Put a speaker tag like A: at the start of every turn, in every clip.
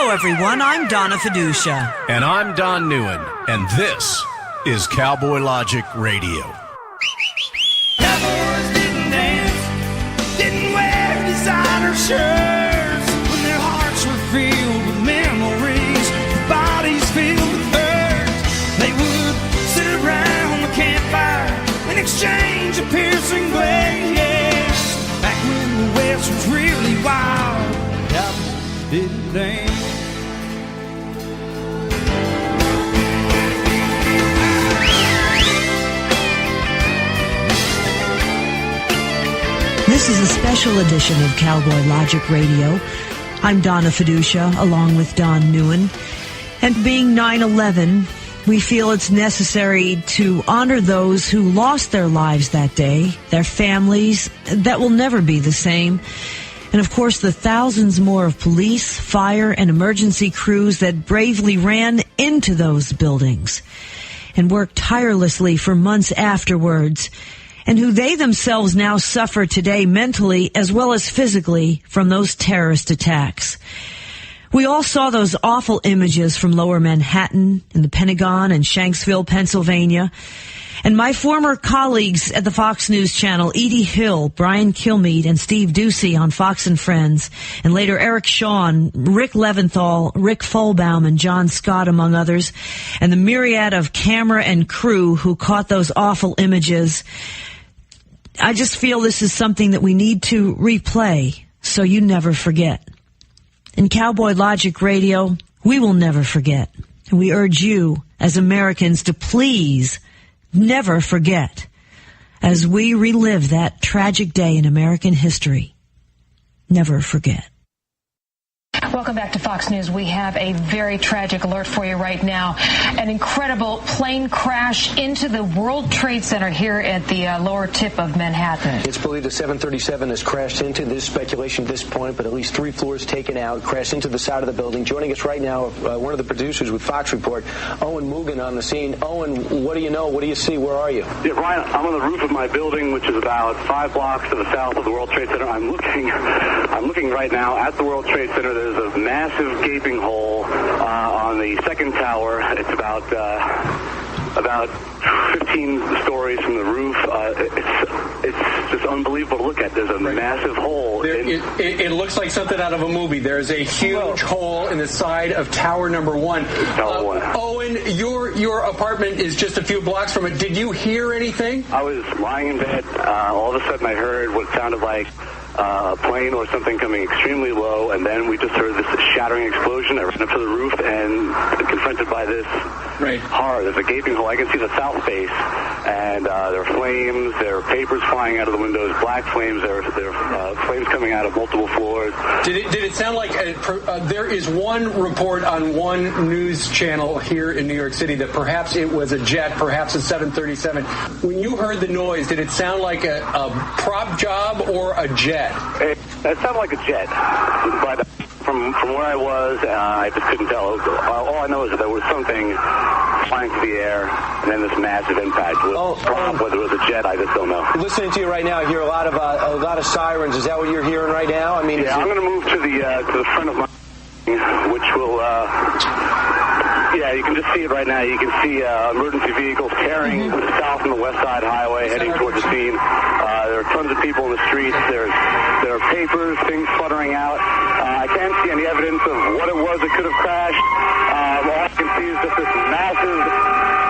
A: Hello, everyone. I'm Donna Fiducia.
B: And I'm Don Neuen. And this is Cowboy Logic Radio.
C: Cowboys didn't dance, didn't wear designer shirts. When their hearts were filled with memories, their bodies filled with hurt. They would sit around the campfire and exchange a piercing glance. Back when the West was really wild, cowboys didn't dance.
A: This is a special edition of Cowboy Logic Radio. I'm Donna Fiducia, along with Don Neuen. And being 9/11, we feel it's necessary to honor those who lost their lives that day, their families that will never be the same, and of course the thousands more of police, fire, and emergency crews that bravely ran into those buildings and worked tirelessly for months afterwards, and who they themselves now suffer today mentally as well as physically from those terrorist attacks. We all saw those awful images from Lower Manhattan and the Pentagon and Shanksville, Pennsylvania. And my former colleagues at the Fox News Channel, Edie Hill, Brian Kilmeade, and Steve Ducey on Fox and Friends, and later Eric Shawn, Rick Leventhal, Rick Folbaum, and John Scott, among others, and the myriad of camera and crew who caught those awful images. I just feel this is something that we need to replay so you never forget. In Cowboy Logic Radio, we will never forget. And we urge you, as Americans, to please never forget as we relive that tragic day in American history. Never forget.
D: Welcome back to Fox News. We have a very tragic alert for you right now. An incredible plane crash into the World Trade Center here at the lower tip of Manhattan.
E: It's believed a 737 has crashed into this speculation at this point, but at least 3 floors taken out, crashed into the side of the building. Joining us right now, one of the producers with Fox Report, Owen Mugen on the scene. Owen, what do you know? What do you see? Where are you?
F: Yeah, Brian, I'm on the roof of my building, which is about 5 blocks to the south of the World Trade Center. I'm looking right now at the World Trade Center. There's a massive gaping hole on the second tower. It's about 15 stories from the roof. It's just unbelievable to look at. There's a massive hole.
G: It looks like something out of a movie. There's a huge hole in the side of tower number 1.
F: Tower 1.
G: Owen, your apartment is just a few blocks from it. Did you hear anything?
F: I was lying in bed. All of a sudden I heard what sounded like a plane or something coming extremely low, and then we just heard this shattering explosion. I ran up to the roof and confronted by this horror. There's a gaping hole. I can see the south face, and there are flames. There are papers flying out of the windows, black flames. There are flames coming out of multiple floors.
G: Did it sound like there is one report on one news channel here in New York City that perhaps it was a jet, perhaps a 737. When you heard the noise, did it sound like a prop job or a jet?
F: It sounded like a jet, but from where I was, I just couldn't tell. All I know is that there was something flying through the air, and then this massive impact. Whether it was a jet, I just don't know.
E: Listening to you right now, I hear a lot of sirens. Is that what you're hearing right now? I mean,
F: yeah, I'm going to move to the front of my, which will. Yeah, you can just see it right now. You can see emergency vehicles carrying south on the West Side Highway, heading toward the scene. There are tons of people in the streets. There are papers, things fluttering out. I can't see any evidence of what it was that could have crashed. All I can see is just this massive,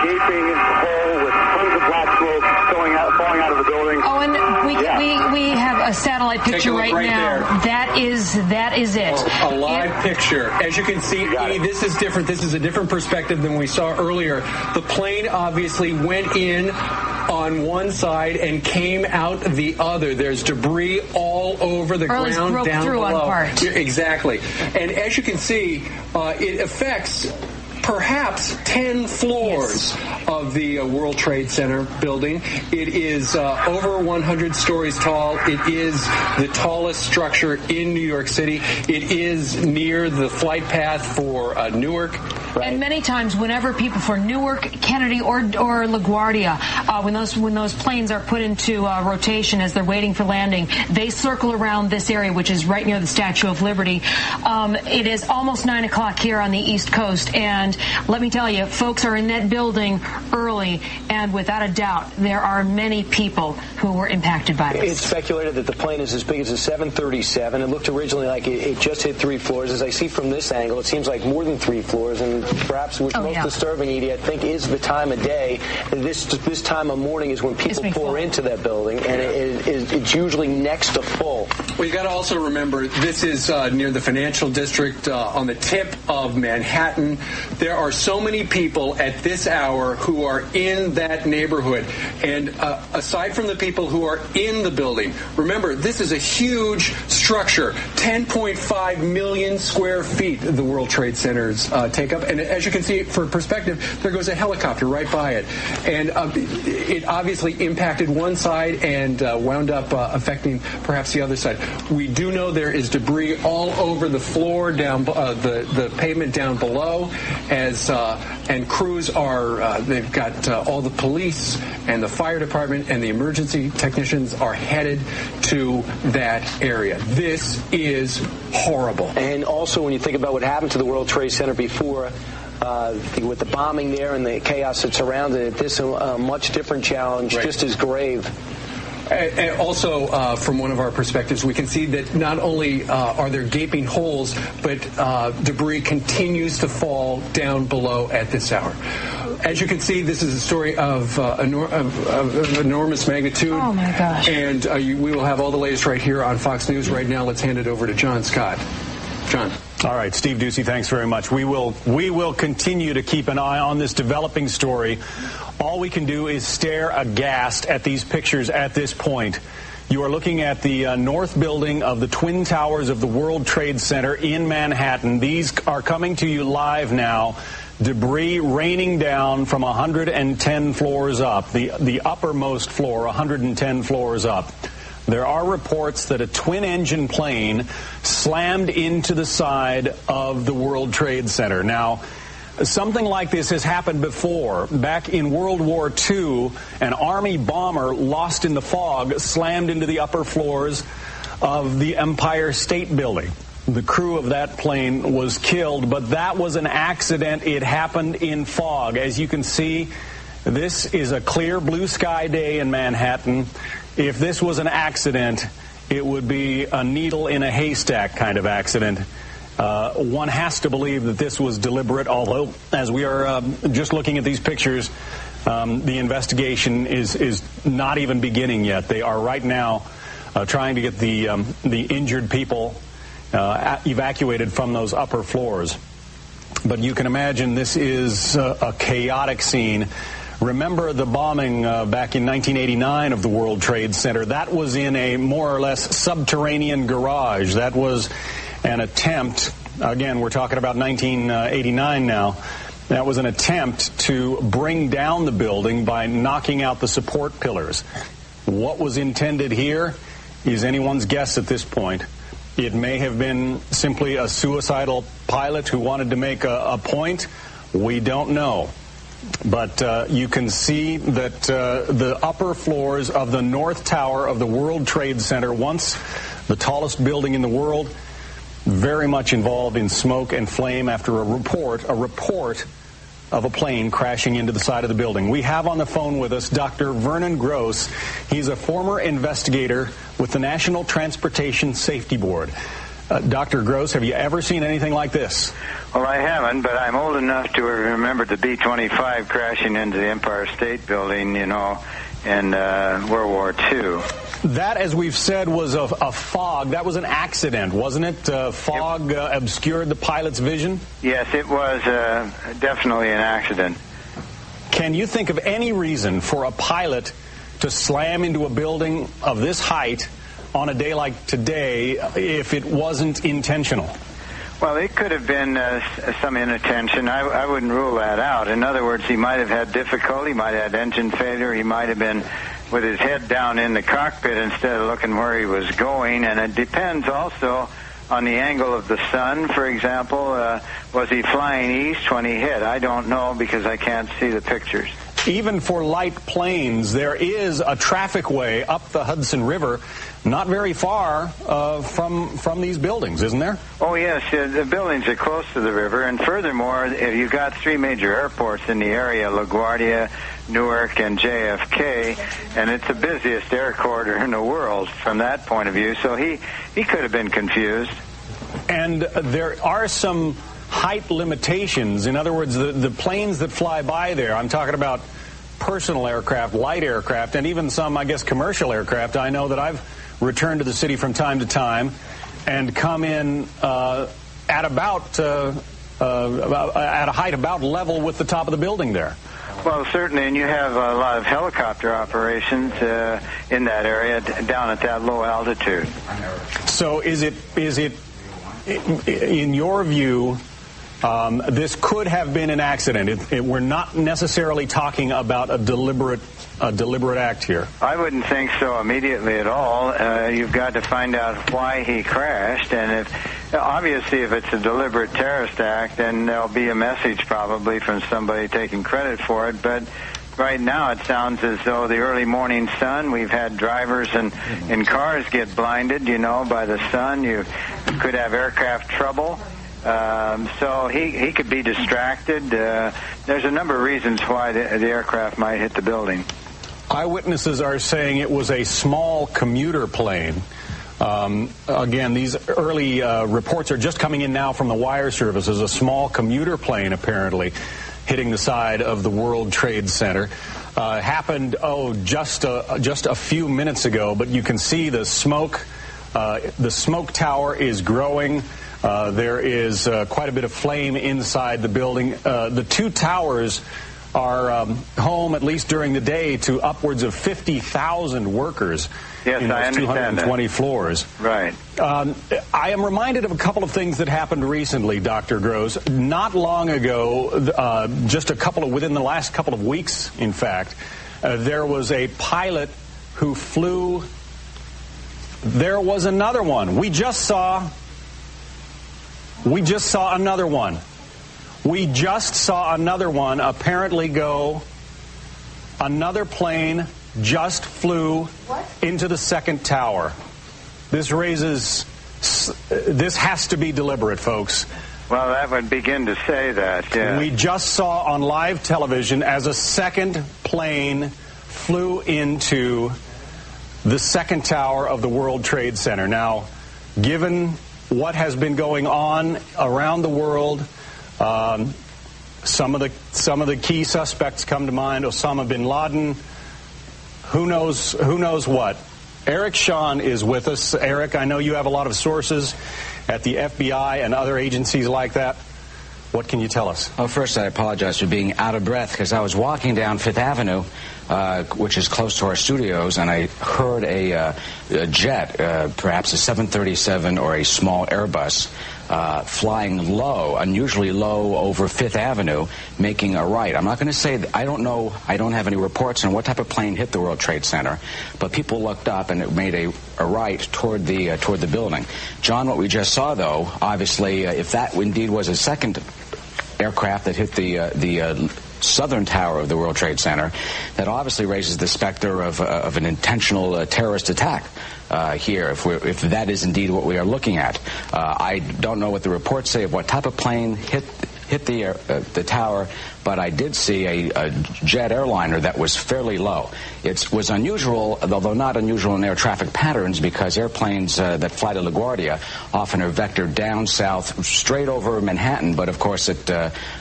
F: gaping hole with tons of black smoke falling out of the building.
D: Owen, we have a satellite picture right now.
G: There.
D: That is it.
G: A live picture. As you can see, this is different. This is a different perspective than we saw earlier. The plane obviously went in on one side and came out the other. There's debris all over the ground
D: broke
G: down
D: through
G: below.
D: On part.
G: Exactly. And as you can see, it affects perhaps 10 floors of the World Trade Center building. It is over 100 stories tall. It is the tallest structure in New York City. It is near the flight path for Newark.
D: Right. And many times, whenever people for Newark, Kennedy, or LaGuardia, when those planes are put into rotation as they're waiting for landing, they circle around this area, which is right near the Statue of Liberty. It is almost 9 o'clock here on the East Coast, and let me tell you, folks are in that building early, and without a doubt, there are many people who were impacted by this.
E: It's speculated that the plane is as big as a 737. It looked originally like it just hit 3 floors. As I see from this angle, it seems like more than 3 floors, and perhaps what's most disturbing, Edie, I think, is the time of day. This time of morning is when people pour into that building, and it's usually next to full.
G: Well, you got to also remember, this is near the financial district on the tip of Manhattan. There are so many people at this hour who are in that neighborhood. And aside from the people who are in the building, remember, this is a huge structure, 10.5 million square feet the World Trade Centers take up. And as you can see, for perspective, there goes a helicopter right by it. And it obviously impacted one side and wound up affecting perhaps the other side. We do know there is debris all over the floor, down the pavement down below, and crews are, they've got all the police and the fire department and the emergency technicians are headed to that area. This is horrible.
E: And also, when you think about what happened to the World Trade Center before, with the bombing there and the chaos that surrounded it, this is a much different challenge, just as grave.
G: And also, from one of our perspectives, we can see that not only are there gaping holes, but debris continues to fall down below at this hour. As you can see, this is a story of enormous magnitude. Oh, my gosh. And we will have all the latest right here on Fox News. Right now, let's hand it over to John Scott. John.
H: All right, Steve Ducey, thanks very much. We will continue to keep an eye on this developing story. All we can do is stare aghast at these pictures at this point. You are looking at the north building of the Twin Towers of the World Trade Center in Manhattan. These are coming to you live now. Debris raining down from 110 floors up, the uppermost floor, 110 floors up. There are reports that a twin-engine plane slammed into the side of the World Trade Center. Now, something like this has happened before. Back in World War II, an Army bomber lost in the fog slammed into the upper floors of the Empire State Building. The crew of that plane was killed, but that was an accident. It happened in fog. As you can see, this is a clear blue sky day in Manhattan. If this was an accident, it would be a needle in a haystack kind of accident. One has to believe that this was deliberate, although as we are just looking at these pictures, the investigation is not even beginning yet. They are right now trying to get the injured people evacuated from those upper floors. But you can imagine this is a chaotic scene. Remember the bombing back in 1989 of the World Trade Center. That was in a more or less subterranean garage. That was an attempt, again, we're talking about 1989 now, that was an attempt to bring down the building by knocking out the support pillars. What was intended here is anyone's guess at this point. It may have been simply a suicidal pilot who wanted to make a point. We don't know. But you can see that the upper floors of the North Tower of the World Trade Center, once the tallest building in the world, very much involved in smoke and flame after a report of a plane crashing into the side of the building. We have on the phone with us Dr. Vernon Gross. He's a former investigator with the National Transportation Safety Board. Dr. Gross, have you ever seen anything like this?
I: Well, I haven't, but I'm old enough to remember the B-25 crashing into the Empire State Building, in World War II.
H: That, as we've said, was a fog. That was an accident, wasn't it? Fog obscured the pilot's vision?
I: Yes, it was definitely an accident.
H: Can you think of any reason for a pilot to slam into a building of this height on a day like today if it wasn't intentional?
I: Well, it could have been some inattention. I wouldn't rule that out. In other words, he might have had difficulty, he might have had engine failure, he might have been with his head down in the cockpit instead of looking where he was going, and it depends also on the angle of the sun. For example, was he flying east when he hit? I don't know because I can't see the pictures.
H: Even for light planes, there is a traffic way up the Hudson River, not very far from these buildings, isn't there?
I: Oh, yes. The buildings are close to the river, and furthermore, you've got three major airports in the area, LaGuardia, Newark, and JFK, and it's the busiest air corridor in the world from that point of view, so he could have been confused.
H: And there are some height limitations. In other words, the planes that fly by there, I'm talking about personal aircraft, light aircraft, and even some, I guess, commercial aircraft. I know that I've returned to the city from time to time and come in at about at a height about level with the top of the building there.
I: Well, certainly, and you have a lot of helicopter operations in that area down at that low altitude.
H: So is it in your view, this could have been an accident? We're not necessarily talking about a deliberate act here.
I: I wouldn't think so immediately at all. You've got to find out why he crashed, and obviously if it's a deliberate terrorist act, then there'll be a message probably from somebody taking credit for it. But right now it sounds as though the early morning sun, we've had drivers in cars get blinded, by the sun. You could have aircraft trouble. So he could be distracted. There's a number of reasons why the aircraft might hit the building.
H: Eyewitnesses are saying it was a small commuter plane. Again, these early reports are just coming in now from the wire services. A small commuter plane apparently hitting the side of the World Trade Center. Happened, just a few minutes ago, but you can see the smoke. The smoke tower is growing. There is quite a bit of flame inside the building. The two towers are home, at least during the day, to upwards of 50,000 workers in those 220 floors.
I: Right.
H: I am reminded of a couple of things that happened recently, Dr. Gross. Not long ago, within the last couple of weeks, in fact, there was a pilot who flew. There was another one. We just saw another one. We just saw another one apparently go. Another plane just flew into the second tower. This has to be deliberate, folks.
I: Well, that would begin to say that, yeah.
H: We just saw on live television as a second plane flew into the second tower of the World Trade Center. Now, given what has been going on around the world, some of the key suspects come to mind. Osama bin Laden. Who knows what? Eric Shawn is with us. Eric, I know you have a lot of sources at the FBI and other agencies like that. What can you tell us?
J: Oh, first, I apologize for being out of breath because I was walking down Fifth Avenue, which is close to our studios, and I heard a jet, perhaps a 737 or a small Airbus, flying low, unusually low over Fifth Avenue, making a right. I'm not going to say that I don't know. I don't have any reports on what type of plane hit the World Trade Center, but people looked up and it made a right toward the building. John, what we just saw, though, obviously, if that indeed was a second aircraft that hit the southern tower of the World Trade Center, that obviously raises the specter of an intentional terrorist attack here, if that is indeed what we are looking at. I don't know what the reports say of what type of plane hit the tower, but I did see a jet airliner that was fairly low. It was unusual, although not unusual in air traffic patterns, because airplanes that fly to LaGuardia often are vectored down south straight over Manhattan, but of course at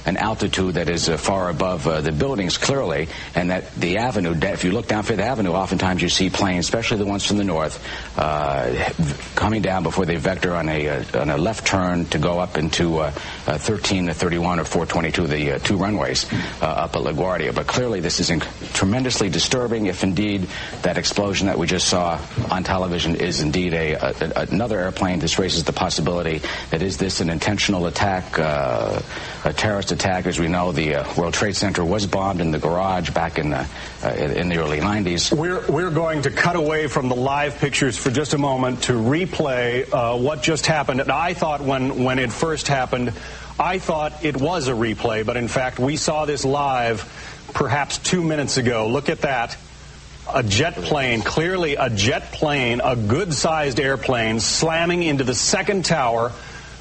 J: an altitude that is far above the buildings clearly, and that the avenue, if you look down Fifth Avenue, oftentimes you see planes, especially the ones from the north, coming down before they vector on a left turn to go up into 13 to 31 or 422, the two runways. place up at LaGuardia. But clearly this is tremendously disturbing if indeed that explosion that we just saw on television is indeed another airplane. This raises the possibility that is this an intentional attack, a terrorist attack. As we know, the World Trade Center was bombed in the garage back in the early 90s.
H: We're going to cut away from the live pictures for just a moment to replay what just happened. And I thought when it first happened, I thought it was a replay, but in fact we saw this live perhaps 2 minutes ago. Look at that. A jet plane, clearly a jet plane, a good-sized airplane, slamming into the second tower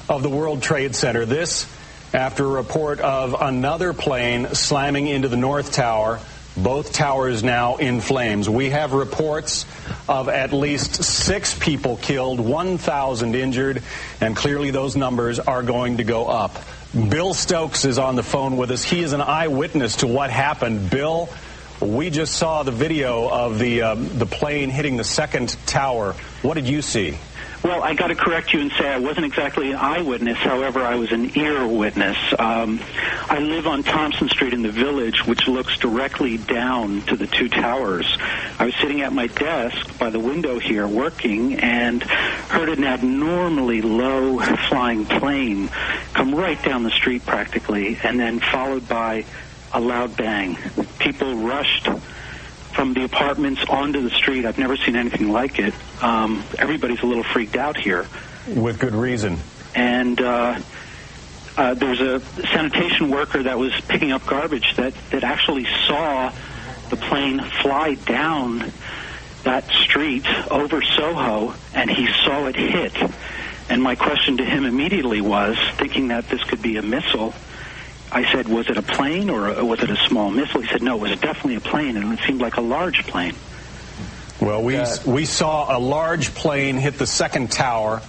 H: of the World Trade Center. This after a report of another plane slamming into the North Tower. Both towers now in flames. We have reports of at least 6 people killed, 1,000 injured, and clearly those numbers are going to go up. Bill Stokes is on the phone with us. He is an eyewitness to what happened. Bill, we just saw the video of the plane hitting the second tower. What did you see?
K: Well, I got to correct you and say I wasn't exactly an eyewitness. However, I was an ear witness. I live on Thompson Street in the Village, which looks directly down to the 2 towers. I was sitting at my desk by the window here working and heard an abnormally low-flying plane come right down the street practically, and then followed by a loud bang. People rushed from the apartments onto the street. I've never seen anything like it. Everybody's a little freaked out here.
H: With good reason.
K: And there's a sanitation worker that was picking up garbage that actually saw the plane fly down that street over Soho, and he saw it hit. And my question to him immediately was, thinking that this could be a missile, I said, was it a plane or was it a small missile? He said, no, it was definitely a plane, and it seemed like a large plane.
H: Well, we saw a large plane hit the second tower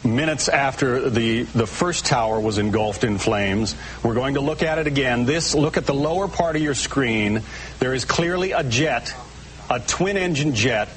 H: minutes after the first tower was engulfed in flames. We're going to look at it again. Look at the lower part of your screen. There is clearly a jet, a twin-engine jet,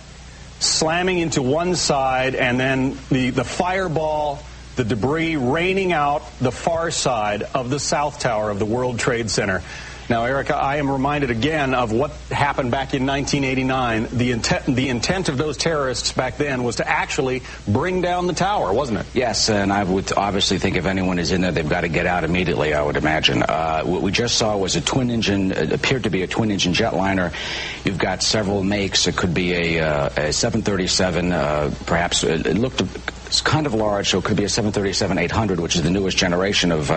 H: slamming into one side, and then the fireball, the debris raining out the far side of the South Tower of the World Trade Center. Now, Erica, I am reminded again of what happened back in 1989. The intent of those terrorists back then was to actually bring down the tower, wasn't it?
J: Yes, and I would obviously think if anyone is in there, they've got to get out immediately, I would imagine. What we just saw was appeared to be a twin-engine jetliner. You've got several makes. It could be a 737, perhaps. It looked It's kind of large, so it could be a 737-800, which is the newest generation of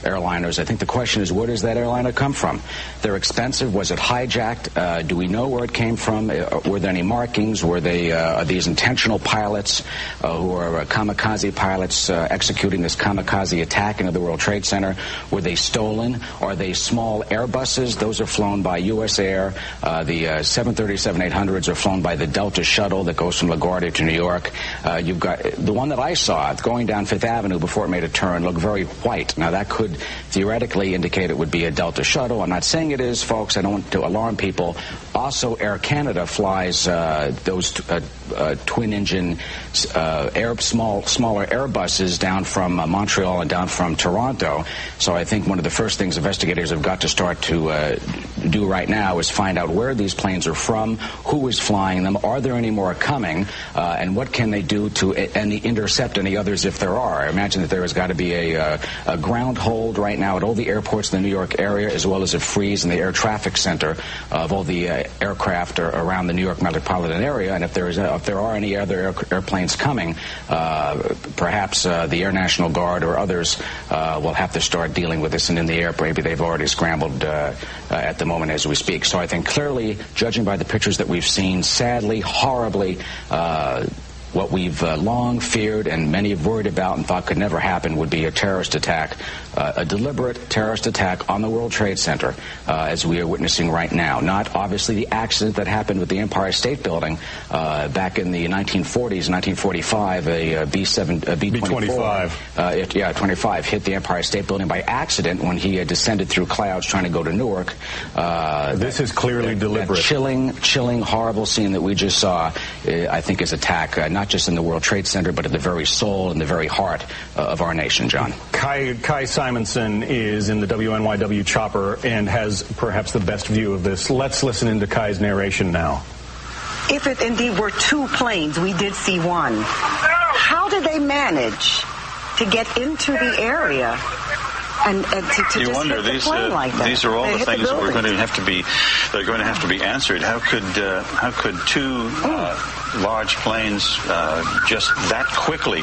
J: airliners. I think the question is, where does that airliner come from? They're expensive. Was it hijacked? Do we know where it came from? Were there any markings? Were they are these intentional pilots who are kamikaze pilots executing this kamikaze attack into the World Trade Center? Were they stolen? Are they small Airbuses? Those are flown by U.S. Air. The 737-800s are flown by the Delta shuttle that goes from LaGuardia to New York. You've got the one that I saw going down Fifth Avenue before it made a turn looked very white. Now, that could theoretically indicate it would be a Delta shuttle. I'm not saying it is, folks. I don't want to alarm people. Also, Air Canada flies those twin-engine smaller Airbuses down from Montreal and down from Toronto. So I think one of the first things investigators have got to start to do right now is find out where these planes are from, who is flying them, are there any more coming, and what can they do to intercept any others if there are. I imagine that there has got to be a ground hold right now at all the airports in the New York area, as well as a freeze in the air traffic center of all the aircraft around the New York metropolitan area. And if there are any other airplanes coming, perhaps the Air National Guard or others will have to start dealing with this. And in the air, maybe they've already scrambled at the moment as we speak. So I think clearly, judging by the pictures that we've seen, sadly, horribly, what we've long feared and many have worried about and thought could never happen would be a terrorist attack, a deliberate terrorist attack on the World Trade Center, as we are witnessing right now. Not obviously the accident that happened with the Empire State Building back in the 1940s, 1945, a B-24, 25 hit the Empire State Building by accident when he descended through clouds trying to go to Newark.
H: This is clearly deliberate.
J: That chilling, horrible scene that we just saw, I think, is attack, not not just in the World Trade Center, but at the very soul and the very heart of our nation, John.
H: Kai Simonson is in the WNYW chopper and has perhaps the best view of this. Let's listen into Kai's narration now.
L: If it indeed were two planes, we did see one. How did they manage to get into the area and to
M: you
L: just
M: wonder,
L: hit the plane like that?
M: These are all the things that
L: they're
M: going to have to be answered. How could two large planes just that quickly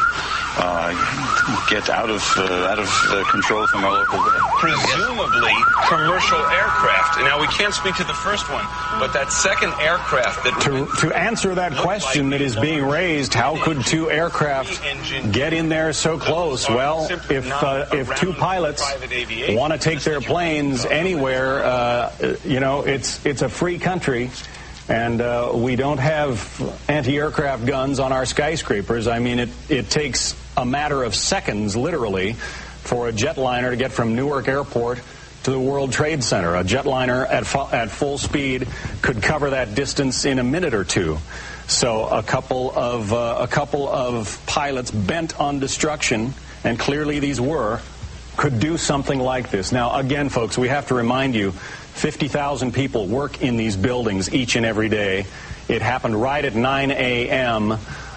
M: get out of control from our local government?
N: Presumably commercial aircraft. Now, we can't speak to the first one, but that second aircraft that...
H: To answer that question that is being raised, how could two aircraft get in there so close? Well, if two pilots want to take their planes anywhere, it's a free country. And we don't have anti-aircraft guns on our skyscrapers. I mean, it takes a matter of seconds, literally, for a jetliner to get from Newark Airport to the World Trade Center. A jetliner at full speed could cover that distance in a minute or two. So a couple of pilots bent on destruction, and clearly these could do something like this. Now, again, folks, we have to remind you, 50,000 people work in these buildings each and every day. It happened right at 9 a.m.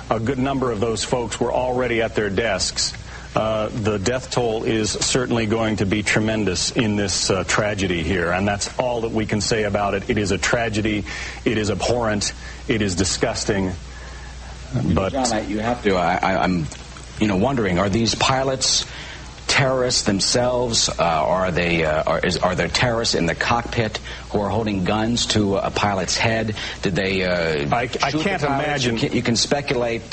H: A good number of those folks were already at their desks. The death toll is certainly going to be tremendous in this tragedy here, and that's all that we can say about it. It is a tragedy. It is abhorrent. It is disgusting. But
J: John, you have to. I'm, wondering: are these pilots terrorists themselves? Are there terrorists in the cockpit who are holding guns to a pilot's head? Did they?
H: I can't imagine.
J: You can speculate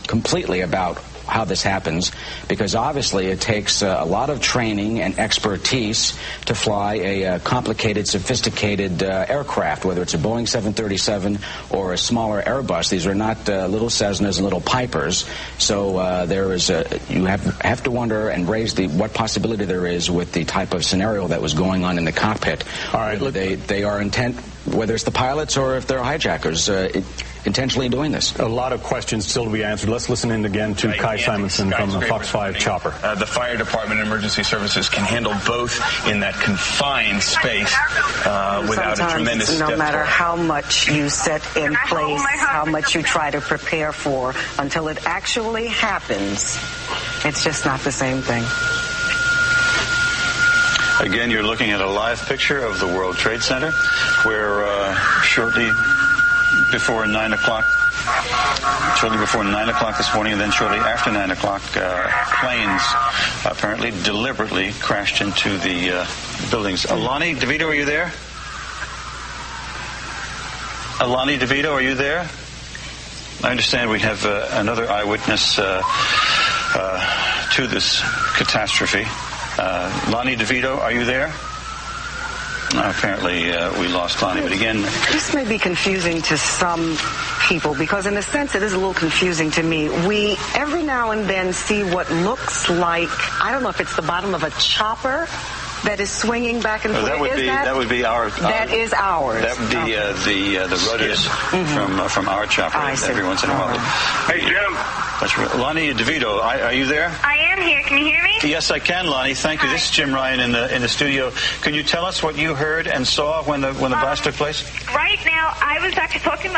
J: completely about how this happens, because obviously it takes a lot of training and expertise to fly a complicated, sophisticated aircraft, whether it's a Boeing 737 or a smaller Airbus. These are not little Cessnas and little Pipers. So there is you have to wonder and raise what possibility there is with the type of scenario that was going on in the cockpit.
H: All right,
J: they are intent, whether it's the pilots or if they're hijackers, intentionally doing this.
H: A lot of questions still to be answered. Let's listen in again to Kai Simonson from the Fox 5 chopper.
N: The fire department and emergency services can handle both in that confined space without a tremendous death toll.
L: No matter how much you set in place, how much you try to prepare for, until it actually happens, it's just not the same thing.
M: Again, you're looking at a live picture of the World Trade Center, where shortly before 9 o'clock this morning, and then shortly after 9 o'clock, planes apparently deliberately crashed into the buildings. Alani DeVito, are you there? Alani DeVito, are you there? I understand we have another eyewitness to this catastrophe. Lonnie DeVito, are you there? Apparently we lost Lonnie, but again...
L: This may be confusing to some people, because in a sense it is a little confusing to me. We every now and then see what looks like, I don't know if it's the bottom of a chopper that is swinging back and forth.
M: That would be our.
L: That is ours.
M: That would be the rudders from our chopper every once in a while.
F: Hey, Jim.
M: That's right. Lonnie DeVito, are you there?
O: I am here. Can you hear me?
M: Yes, I can, Lonnie. Thank you. This is Jim Ryan in the studio. Can you tell us what you heard and saw when the blast took place?
O: Right now, I was actually talking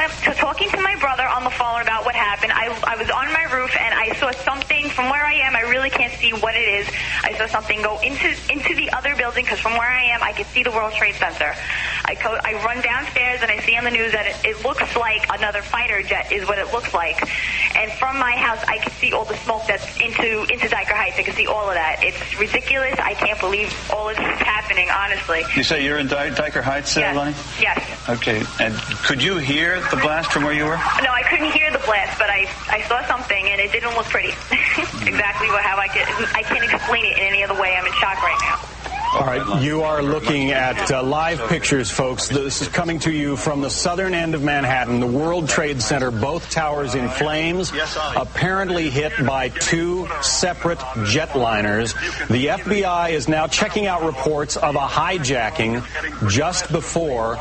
O: to my brother on the phone about what happened. I was on my roof and I saw something from where I am. I really can't see what it is. I saw something go into the other building, because from where I am, I could see the World Trade Center. I run downstairs and I see on the news that it looks like another fighter jet is what it looks like. And from my house, I could see all the smoke that's into Dyker Heights. I could see all of that. It's ridiculous. I can't believe all of this is happening, honestly.
M: You say you're in Dyker Heights,
O: yes.
M: Lonnie?
O: Yes.
M: Okay. And could you hear the blast from where you were?
O: No, I couldn't hear the blast, but I saw something, and it didn't look pretty. Exactly how I can't explain it in any other way. I'm in shock right now.
H: All right, you are looking at live pictures, folks. This is coming to you from the southern end of Manhattan, the World Trade Center, both towers in flames, apparently hit by two separate jetliners. The FBI is now checking out reports of a hijacking just before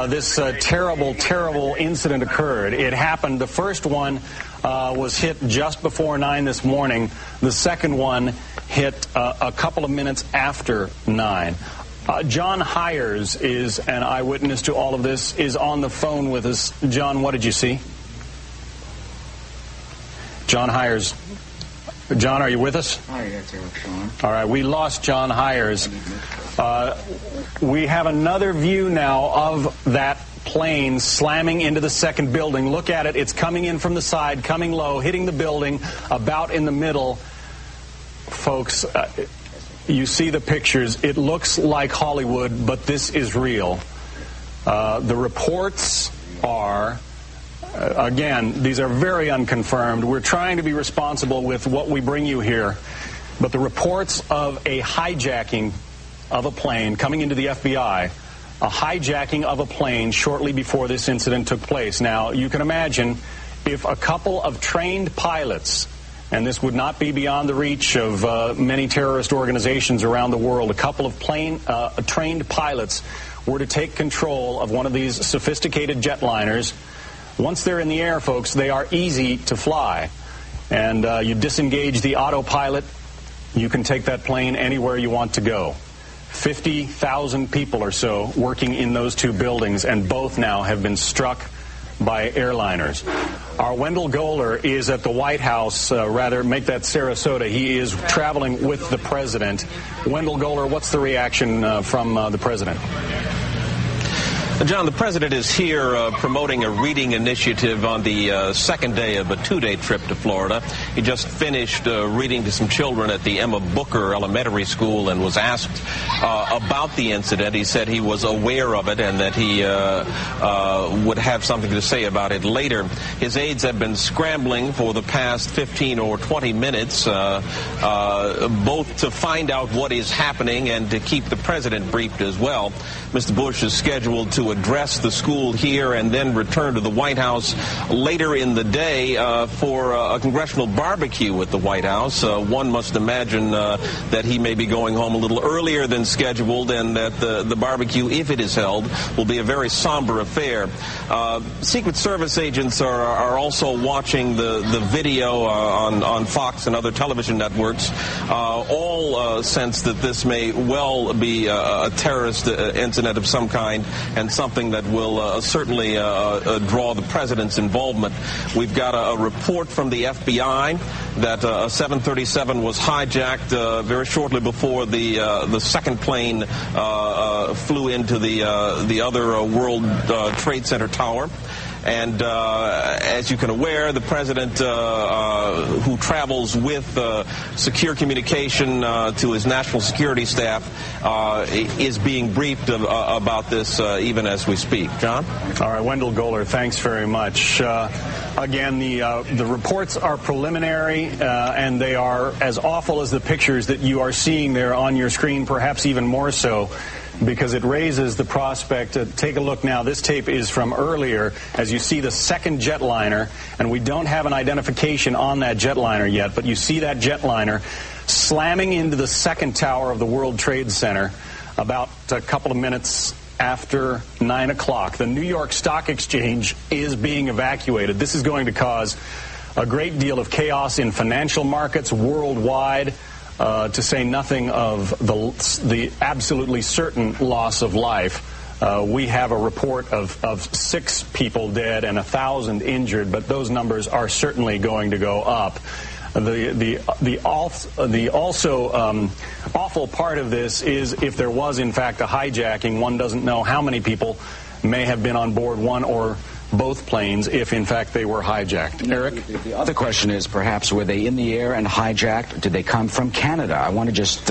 H: this terrible, terrible incident occurred. It happened, the first one was hit just before 9 this morning. The second one hit a couple of minutes after 9. John Hires is an eyewitness to all of this, is on the phone with us. John, what did you see? John Hires. John, are you with us?
P: Hi, that's Sean.
H: All right, we lost John Hires. We have another view now of that plane slamming into the second building. Look at it. It's coming in from the side, coming low, hitting the building, about in the middle. Folks, you see the pictures. It looks like Hollywood, but this is real. The reports are, again, these are very unconfirmed. We're trying to be responsible with what we bring you here. But the reports of a hijacking of a plane coming into the FBI, a hijacking of a plane shortly before this incident took place. Now, you can imagine if a couple of trained pilots, and this would not be beyond the reach of many terrorist organizations around the world, a couple of trained pilots were to take control of one of these sophisticated jetliners. Once they're in the air, folks, they are easy to fly. And you disengage the autopilot, you can take that plane anywhere you want to go. 50,000 people or so working in those two buildings, and both now have been struck by airliners. Our Wendell Goler is at the White House, make that Sarasota. He is traveling with the president. Wendell Goler, what's the reaction from the president?
Q: John, the president is here promoting a reading initiative on the second day of a two-day trip to Florida. He just finished reading to some children at the Emma Booker Elementary School and was asked about the incident. He said he was aware of it and that he would have something to say about it later. His aides have been scrambling for the past 15 or 20 minutes, both to find out what is happening and to keep the president briefed as well. Mr. Bush is scheduled to address the school here and then return to the White House later in the day for a congressional barbecue at the White House. One must imagine that he may be going home a little earlier than scheduled, and that the barbecue, if it is held, will be a very somber affair. Secret Service agents are also watching the video on Fox and other television networks. All sense that this may well be a terrorist incident of some kind, and something that will certainly draw the president's involvement. We've got a report from the FBI that a 737 was hijacked very shortly before the second plane flew into the other World Trade Center tower. And as you can aware, the president, who travels with secure communication to his national security staff, is being briefed about this even as we speak. John?
H: All right, Wendell Goler, thanks very much. Again, the reports are preliminary, and they are as awful as the pictures that you are seeing there on your screen, perhaps even more so, because it raises the prospect. Take a look now. This tape is from earlier, as you see the second jetliner, and we don't have an identification on that jetliner yet, but you see that jetliner slamming into the second tower of the World Trade Center about a couple of minutes after 9 o'clock. The New York Stock Exchange is being evacuated. This is going to cause a great deal of chaos in financial markets worldwide, to say nothing of the absolutely certain loss of life. We have a report of 6 people dead and 1,000 injured, but those numbers are certainly going to go up. The also awful part of this is if there was in fact a hijacking, one doesn't know how many people may have been on board one or both planes if, in fact, they were hijacked. Eric?
J: The other question is, perhaps, were they in the air and hijacked? Did they come from Canada? I want to just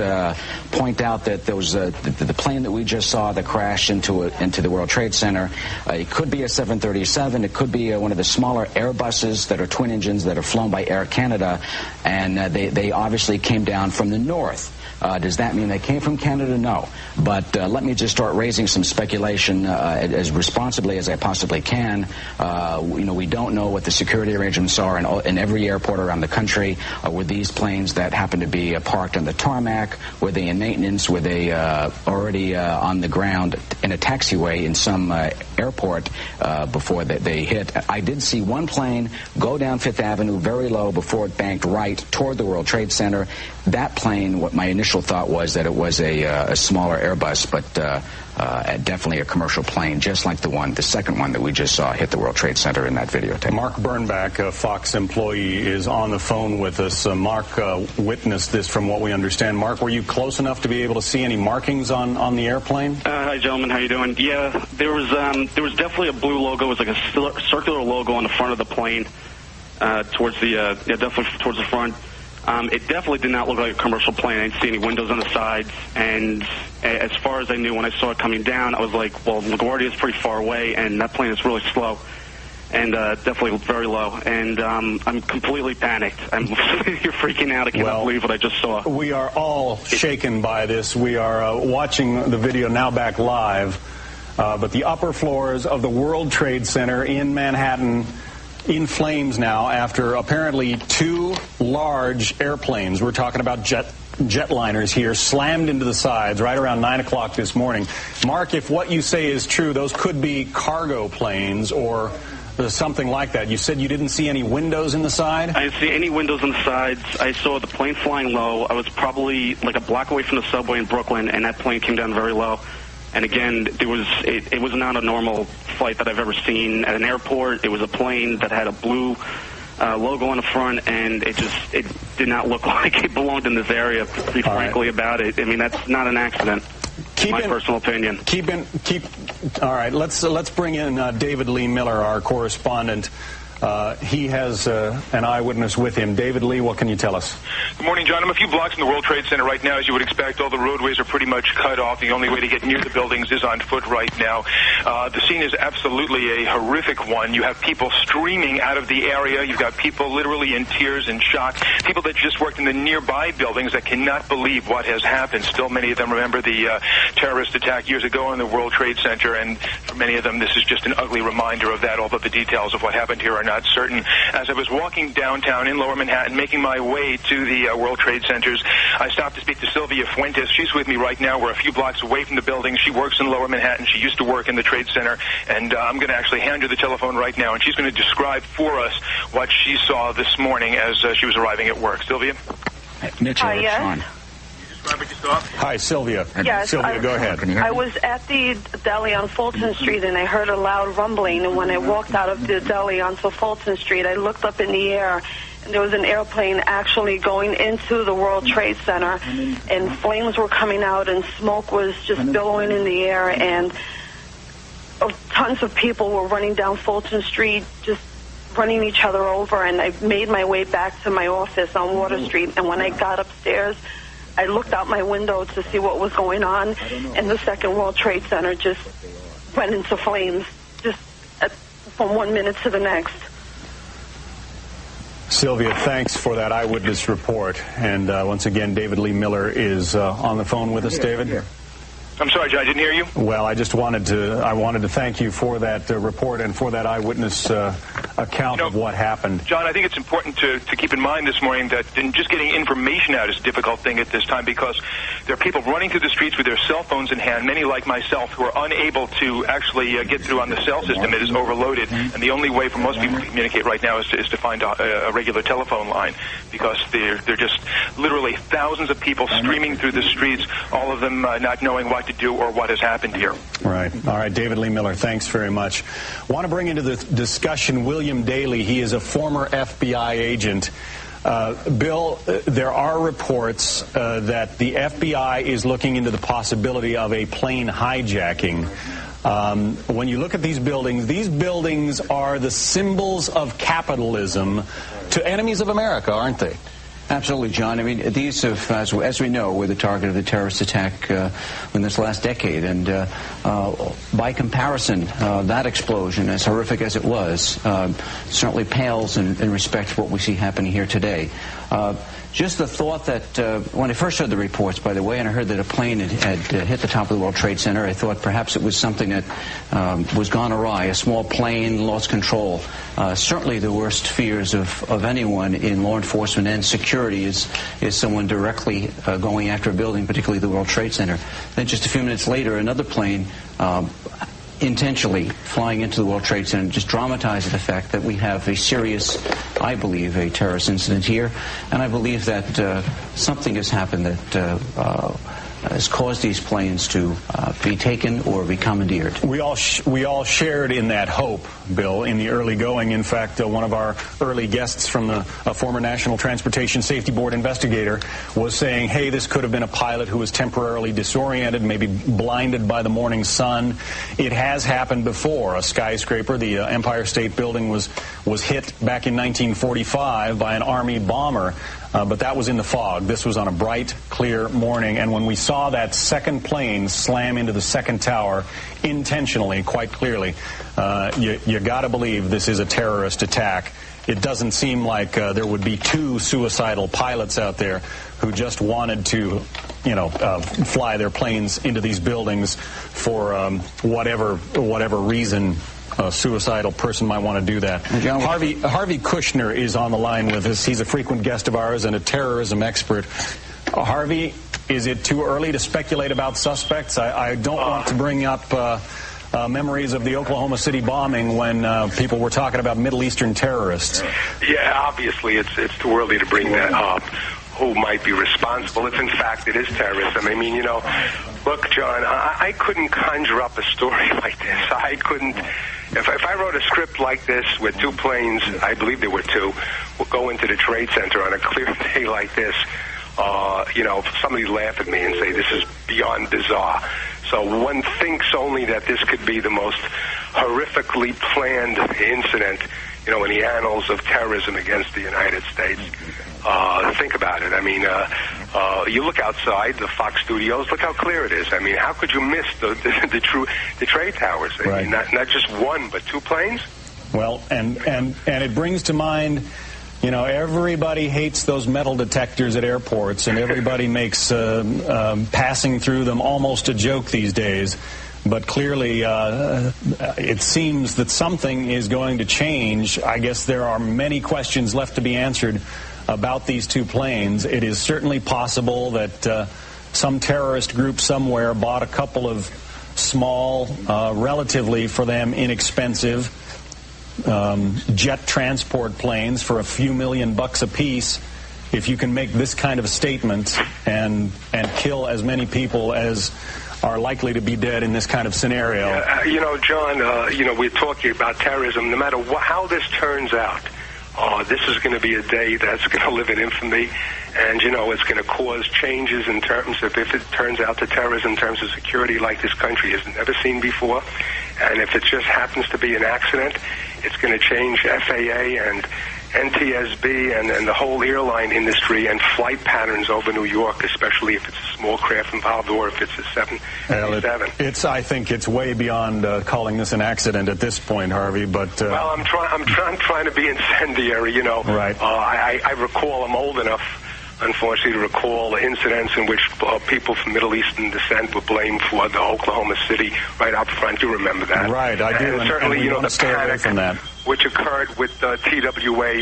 J: point out that there was the plane that we just saw that crashed into the World Trade Center. It could be a 737. It could be one of the smaller Airbuses that are twin engines that are flown by Air Canada, and they obviously came down from the north. Does that mean they came from Canada? No. But let me just start raising some speculation as responsibly as I possibly can. We don't know what the security arrangements are in every airport around the country. Were these planes that happen to be parked on the tarmac? Were they in maintenance? Were they already on the ground in a taxiway in some airport before they hit? I did see one plane go down Fifth Avenue very low before it banked right toward the World Trade Center. That plane, what my initial thought was that it was a smaller Airbus, but definitely a commercial plane, just like the second one that we just saw hit the World Trade Center in that videotape.
H: Mark Bernbach, a Fox employee, is on the phone with us. Mark witnessed this from what we understand. Mark, were you close enough to be able to see any markings on the airplane?
P: Hi, gentlemen. How you doing? Yeah, there was definitely a blue logo. It was like a circular logo on the front of the plane, definitely towards the front. It definitely did not look like a commercial plane. I didn't see any windows on the sides, and as far as I knew when I saw it coming down, I was like, well, LaGuardia is pretty far away, and that plane is really slow, and definitely very low, and I'm completely panicked. I'm you're freaking out. I cannot believe what I just saw.
H: We are all shaken by this. We are watching the video now back live, but the upper floors of the World Trade Center in Manhattan in flames now after apparently two large airplanes, we're talking about jetliners here, slammed into the sides right around 9 o'clock this morning. Mark, if what you say is true, those could be cargo planes or something like that. You said you didn't see any windows in the side?
P: I didn't see any windows on the sides. I saw the plane flying low. I was probably like a block away from the subway in Brooklyn, and that plane came down very low. And again, it was not a normal flight that I've ever seen at an airport. It was a plane that had a blue logo on the front, and it did not look like it belonged in this area, to be frankly about it. I mean, that's not an accident, in my personal opinion.
H: All right, let's bring in David Lee Miller, our correspondent. He has an eyewitness with him. David Lee, what can you tell us?
R: Good morning, John. I'm a few blocks from the World Trade Center right now. As you would expect, all the roadways are pretty much cut off. The only way to get near the buildings is on foot right now. The scene is absolutely a horrific one. You have people streaming out of the area. You've got people literally in tears and shock. People that just worked in the nearby buildings that cannot believe what has happened. Still, many of them remember the terrorist attack years ago in the World Trade Center, and for many of them, this is just an ugly reminder of that, although the details of what happened here are not certain. As I was walking downtown in Lower Manhattan, making my way to the World Trade Centers, I stopped to speak to Sylvia Fuentes. She's with me right now. We're a few blocks away from the building. She works in Lower Manhattan. She used to work in the Trade Center, and I'm going to actually hand her the telephone right now, and she's going to describe for us what she saw this morning as she was arriving at work. Sylvia?
J: Mitchell,
S: yes.
J: Sean.
H: Hi, Sylvia.
S: Yes,
H: Sylvia, go ahead.
S: I was at the deli on Fulton Street, and I heard a loud rumbling, and when I walked out of the deli onto Fulton Street, I looked up in the air, and there was an airplane actually going into the World Trade Center, and flames were coming out, and smoke was just billowing in the air, and tons of people were running down Fulton Street, just running each other over, and I made my way back to my office on Water Street, and when I got upstairs, I looked out my window to see what was going on, and the Second World Trade Center just went into flames, just from 1 minute to the next.
H: Sylvia, thanks for that eyewitness report. And once again, David Lee Miller is on the phone with us. David?
R: I'm sorry, John, I didn't hear you.
H: Well, I wanted to thank you for that report and for that eyewitness account of what happened.
R: John, I think it's important to keep in mind this morning that just getting information out is a difficult thing at this time, because there are people running through the streets with their cell phones in hand, many like myself, who are unable to actually get through on the cell system. It is overloaded, and the only way for most people to communicate right now is to find a regular telephone line, because they're just literally thousands of people streaming through the streets, all of them not knowing what to do or what has happened here.
H: Right. All right, David Lee Miller, thanks very much. Want to bring into the discussion William Daley. He is a former FBI agent. Bill, there are reports that the FBI is looking into the possibility of a plane hijacking. When you look at these buildings are the symbols of capitalism to enemies of America, aren't they?
J: Absolutely, John. I mean, these have, as we know, were the target of the terrorist attack in this last decade. And by comparison, that explosion, as horrific as it was, certainly pales in respect to what we see happening here today. Just the thought that when I first heard the reports, by the way, and I heard that a plane had hit the top of the World Trade Center, I thought perhaps it was something that was gone awry, a small plane lost control. Certainly the worst fears of anyone in law enforcement and security is someone directly going after a building, particularly the World Trade Center. Then just a few minutes later, another plane intentionally flying into the World Trade Center just dramatizes the fact that we have a serious, I believe, a terrorist incident here. And I believe that something has happened that has caused these planes to be taken or be commandeered.
H: We all shared in that hope, Bill, in the early going. In fact, one of our early guests from the former National Transportation Safety Board investigator was saying, hey, this could have been a pilot who was temporarily disoriented, maybe blinded by the morning sun. It has happened before. A skyscraper, the Empire State Building, was hit back in 1945 by an Army bomber. But that was in the fog. This was on a bright, clear morning. And when we saw that second plane slam into the second tower intentionally, quite clearly, you got to believe this is a terrorist attack. It doesn't seem like there would be two suicidal pilots out there who just wanted to, fly their planes into these buildings for whatever reason. A suicidal person might want to do that. Harvey Kushner is on the line with us. He's a frequent guest of ours and a terrorism expert. Harvey, is it too early to speculate about suspects? I don't want to bring up memories of the Oklahoma City bombing when people were talking about Middle Eastern terrorists.
T: Yeah, obviously it's too early to bring that up. Who might be responsible if, in fact, it is terrorism. I mean, look, John, I couldn't conjure up a story like this. I couldn't. If I wrote a script like this with two planes, I believe there were two, will go into the Trade Center on a clear day like this, somebody laugh at me and say this is beyond bizarre. So one thinks only that this could be the most horrifically planned incident, in the annals of terrorism against the United States. Think about it. I mean, you look outside the Fox studios. Look how clear it is. I mean, how could you miss the trade towers? I mean, not just one, but two planes.
H: Well, and it brings to mind, everybody hates those metal detectors at airports, and everybody makes passing through them almost a joke these days. But clearly, it seems that something is going to change. I guess there are many questions left to be answered about these two planes. It is certainly possible that some terrorist group somewhere bought a couple of small, relatively for them inexpensive jet transport planes for a few $1 million a piece. If you can make this kind of statement and kill as many people as are likely to be dead in this kind of scenario.
T: John, we're talking about terrorism. No matter how this turns out, this is going to be a day that's going to live in infamy, and, it's going to cause changes in terms of, if it turns out that terrorism in terms of security like this country has never seen before, and if it just happens to be an accident, it's going to change FAA and NTSB and the whole airline industry and flight patterns over New York, especially if it's a small craft involved or if it's a 737.
H: I think it's way beyond calling this an accident at this point, Harvey. But
T: well, I'm trying to be incendiary. Right. I recall. I'm old enough, unfortunately, to recall incidents in which people from Middle Eastern descent were blamed for the Oklahoma City right out front. You remember that?
H: Right, I do.
T: And certainly,
H: the stay away from that,
T: which occurred with TWA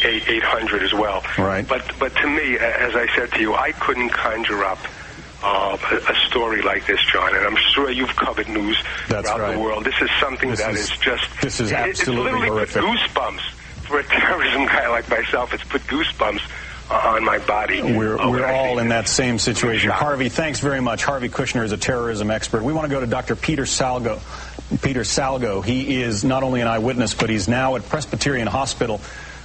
T: 800 as well.
H: Right.
T: But to me, as I said to you, I couldn't conjure up a story like this, John, and I'm sure you've covered news throughout the world. This is something this is
H: absolutely
T: it's literally
H: horrific.
T: Put goosebumps for a terrorism guy like myself. It's put goosebumps on my body.
H: We're all in that same situation. Harvey, thanks very much. Harvey Kushner is a terrorism expert. We want to go to Dr. Peter Salgo. He is not only an eyewitness, but he's now at Presbyterian Hospital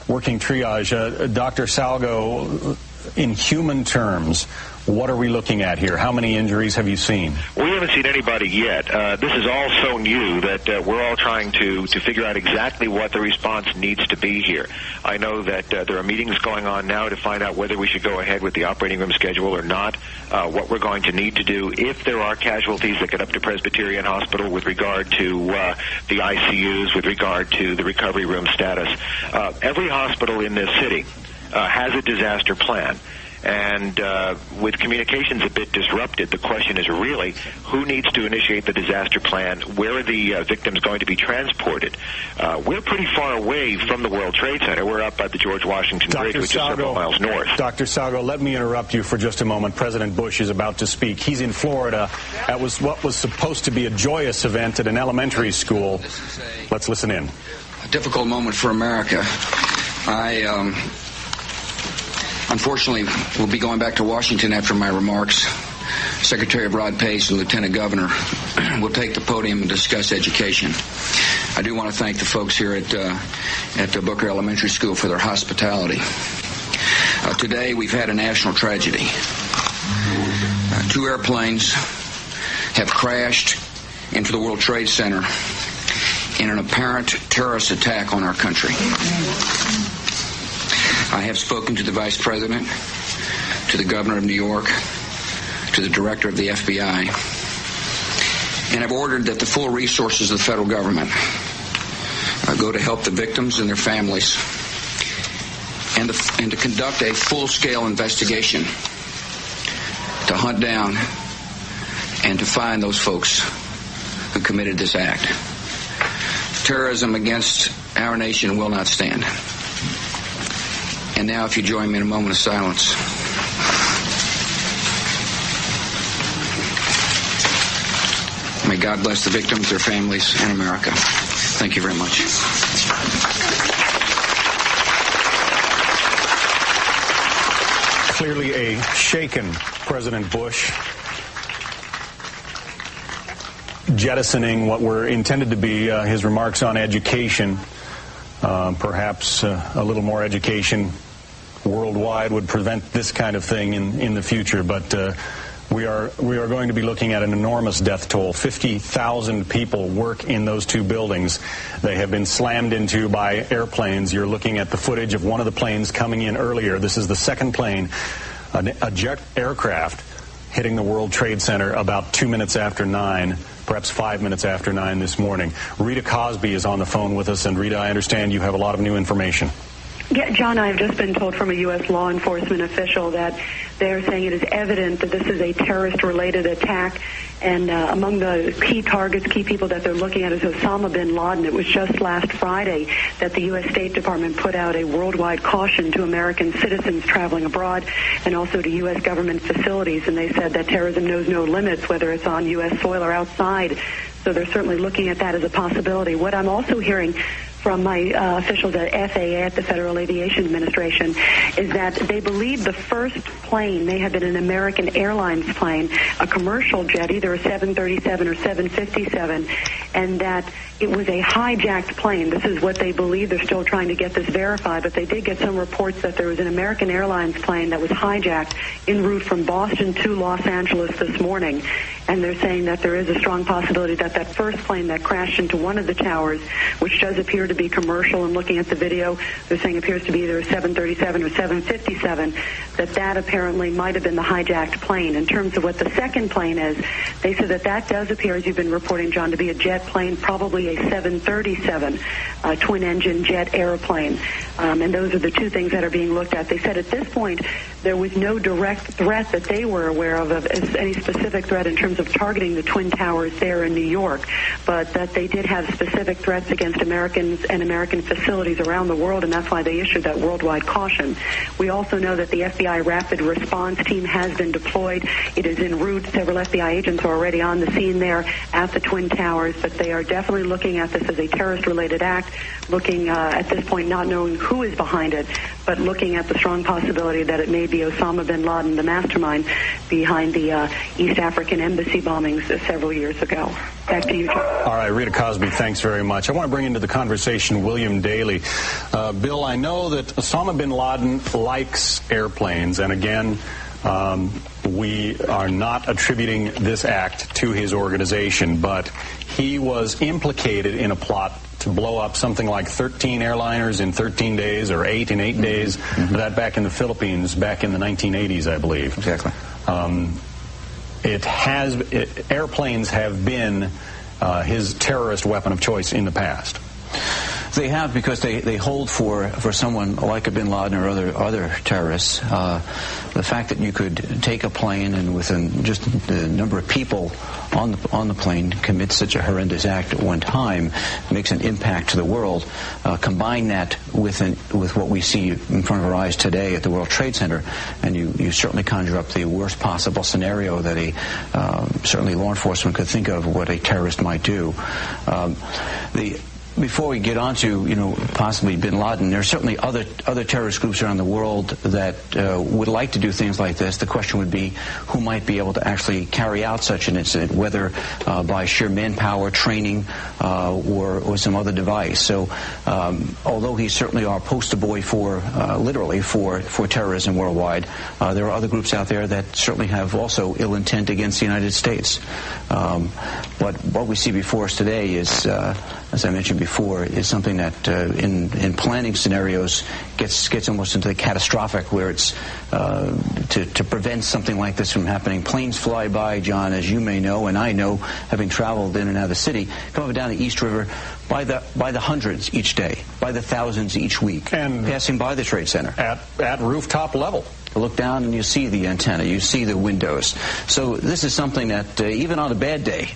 H: working triage. Dr. Salgo, in human terms, what are we looking at here? How many injuries have you seen?
U: We haven't seen anybody yet. This is all so new that we're all trying to figure out exactly what the response needs to be here. I know that there are meetings going on now to find out whether we should go ahead with the operating room schedule or not, what we're going to need to do if there are casualties that get up to Presbyterian Hospital with regard to the ICUs, with regard to the recovery room status. Every hospital in this city has a disaster plan. And with communications a bit disrupted, the question is really who needs to initiate the disaster plan? Where are the victims going to be transported? We're pretty far away from the World Trade Center. We're up at the George Washington Bridge, which is several miles north.
H: Dr. Salgo, let me interrupt you for just a moment. President Bush is about to speak. He's in Florida. That was what was supposed to be a joyous event at an elementary school. Let's listen in.
V: A difficult moment for America. Unfortunately, we'll be going back to Washington after my remarks. Secretary of Rod Pace and Lieutenant Governor will take the podium and discuss education. I do want to thank the folks here at the Booker Elementary School for their hospitality. Today, we've had a national tragedy. 2 airplanes have crashed into the World Trade Center in an apparent terrorist attack on our country. I have spoken to the Vice President, to the Governor of New York, to the Director of the FBI, and I've ordered that the full resources of the federal government go to help the victims and their families and to conduct a full-scale investigation to hunt down and to find those folks who committed this act. Terrorism against our nation will not stand. And now, if you join me in a moment of silence. May God bless the victims, their families, and America. Thank you very much.
H: Clearly a shaken President Bush, jettisoning what were intended to be his remarks on education. Perhaps a little more education worldwide would prevent this kind of thing in the future, but we are going to be looking at an enormous death toll. 50,000 people work in those 2 buildings. They have been slammed into by airplanes. You're looking at the footage of one of the planes coming in earlier. This is the second plane, a jet aircraft hitting the World Trade Center about 2 minutes after 9, perhaps 5 minutes after 9 this morning. Rita Cosby is on the phone with us, and Rita, I understand you have a lot of new information.
W: Yeah, John, I've just been told from a U.S. law enforcement official that they're saying it is evident that this is a terrorist-related attack, and among the key targets, key people that they're looking at is Osama bin Laden. It was just last Friday that the U.S. State Department put out a worldwide caution to American citizens traveling abroad and also to U.S. government facilities, and they said that terrorism knows no limits, whether it's on U.S. soil or outside. So they're certainly looking at that as a possibility. What I'm also hearing from my officials at FAA, at the Federal Aviation Administration, is that they believe the first plane may have been an American Airlines plane, a commercial jet, either a 737 or 757, and that it was a hijacked plane. This is what they believe. They're still trying to get this verified, but they did get some reports that there was an American Airlines plane that was hijacked en route from Boston to Los Angeles this morning. And they're saying that there is a strong possibility that that first plane that crashed into one of the towers, which does appear to be commercial, and looking at the video, they're saying appears to be either a 737 or 757, that apparently might have been the hijacked plane. In terms of what the second plane is, they said that does appear, as you've been reporting, John, to be a jet plane, probably a 737 twin-engine jet airplane. And those are the 2 things that are being looked at. They said at this point there was no direct threat that they were aware of any specific threat in terms of targeting the Twin Towers there in New York, but that they did have specific threats against Americans and American facilities around the world, and that's why they issued that worldwide caution. We also know that the FBI Rapid Response Team has been deployed. It is en route. Several FBI agents are already on the scene there at the Twin Towers, but they are definitely looking at this as a terrorist-related act, looking at this point not knowing who is behind it, but looking at the strong possibility that it may be Osama bin Laden, the mastermind behind the East African embassy DC bombings several years ago. Back to you, John.
H: All right, Rita Cosby, thanks very much. I want to bring into the conversation William Daly. Bill, I know that Osama bin Laden likes airplanes, and again, we are not attributing this act to his organization, but he was implicated in a plot to blow up something like 13 airliners in 13 days or 8 in 8 days. That back in the Philippines back in the 1980s, I believe.
A: Exactly.
H: Airplanes have been his terrorist weapon of choice in the past.
A: They have, because they hold for someone like a bin Laden or other terrorists. The fact that you could take a plane and within just the number of people on the plane commit such a horrendous act at one time makes an impact to the world. Combine that with what we see in front of our eyes today at the World Trade Center, and you certainly conjure up the worst possible scenario that certainly law enforcement could think of what a terrorist might do. Before we get on to, possibly bin Laden, there are certainly other terrorist groups around the world that would like to do things like this. The question would be who might be able to actually carry out such an incident, whether by sheer manpower, training, or some other device. So although he's certainly our poster boy literally for terrorism worldwide, there are other groups out there that certainly have also ill intent against the United States. But what we see before us today is, as I mentioned before, is something that in planning scenarios gets almost into the catastrophic, where it's to prevent something like this from happening. Planes fly by, John, as you may know, and I know, having traveled in and out of the city, come up down the East River by the hundreds each day, by the thousands each week, and passing by the Trade Center
H: at rooftop level.
A: You look down and you see the antenna, you see the windows. So this is something that even on a bad day,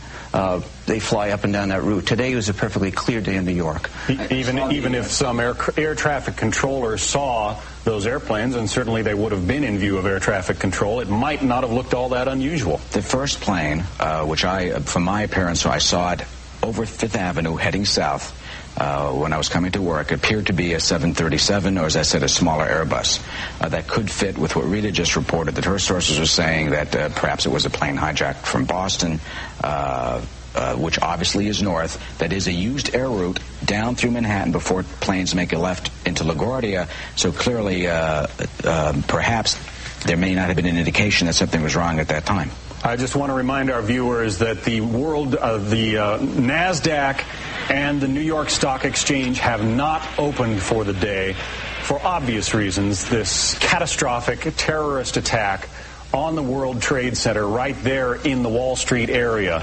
A: they fly up and down that route. Today was a perfectly clear day in New York.
H: Even if some air traffic controllers saw those airplanes, and certainly they would have been in view of air traffic control, it might not have looked all that unusual.
J: The first plane, which from my appearance, I saw it over Fifth Avenue heading south when I was coming to work, appeared to be a 737, or as I said, a smaller Airbus that could fit with what Rita just reported, that her sources were saying that perhaps it was a plane hijacked from Boston, which obviously is north, that is a used air route down through Manhattan before planes make a left into LaGuardia. So clearly, perhaps there may not have been an indication that something was wrong at that time.
H: I just want to remind our viewers that the NASDAQ and the New York Stock Exchange have not opened for the day for obvious reasons. This catastrophic terrorist attack on the World Trade Center right there in the Wall Street area.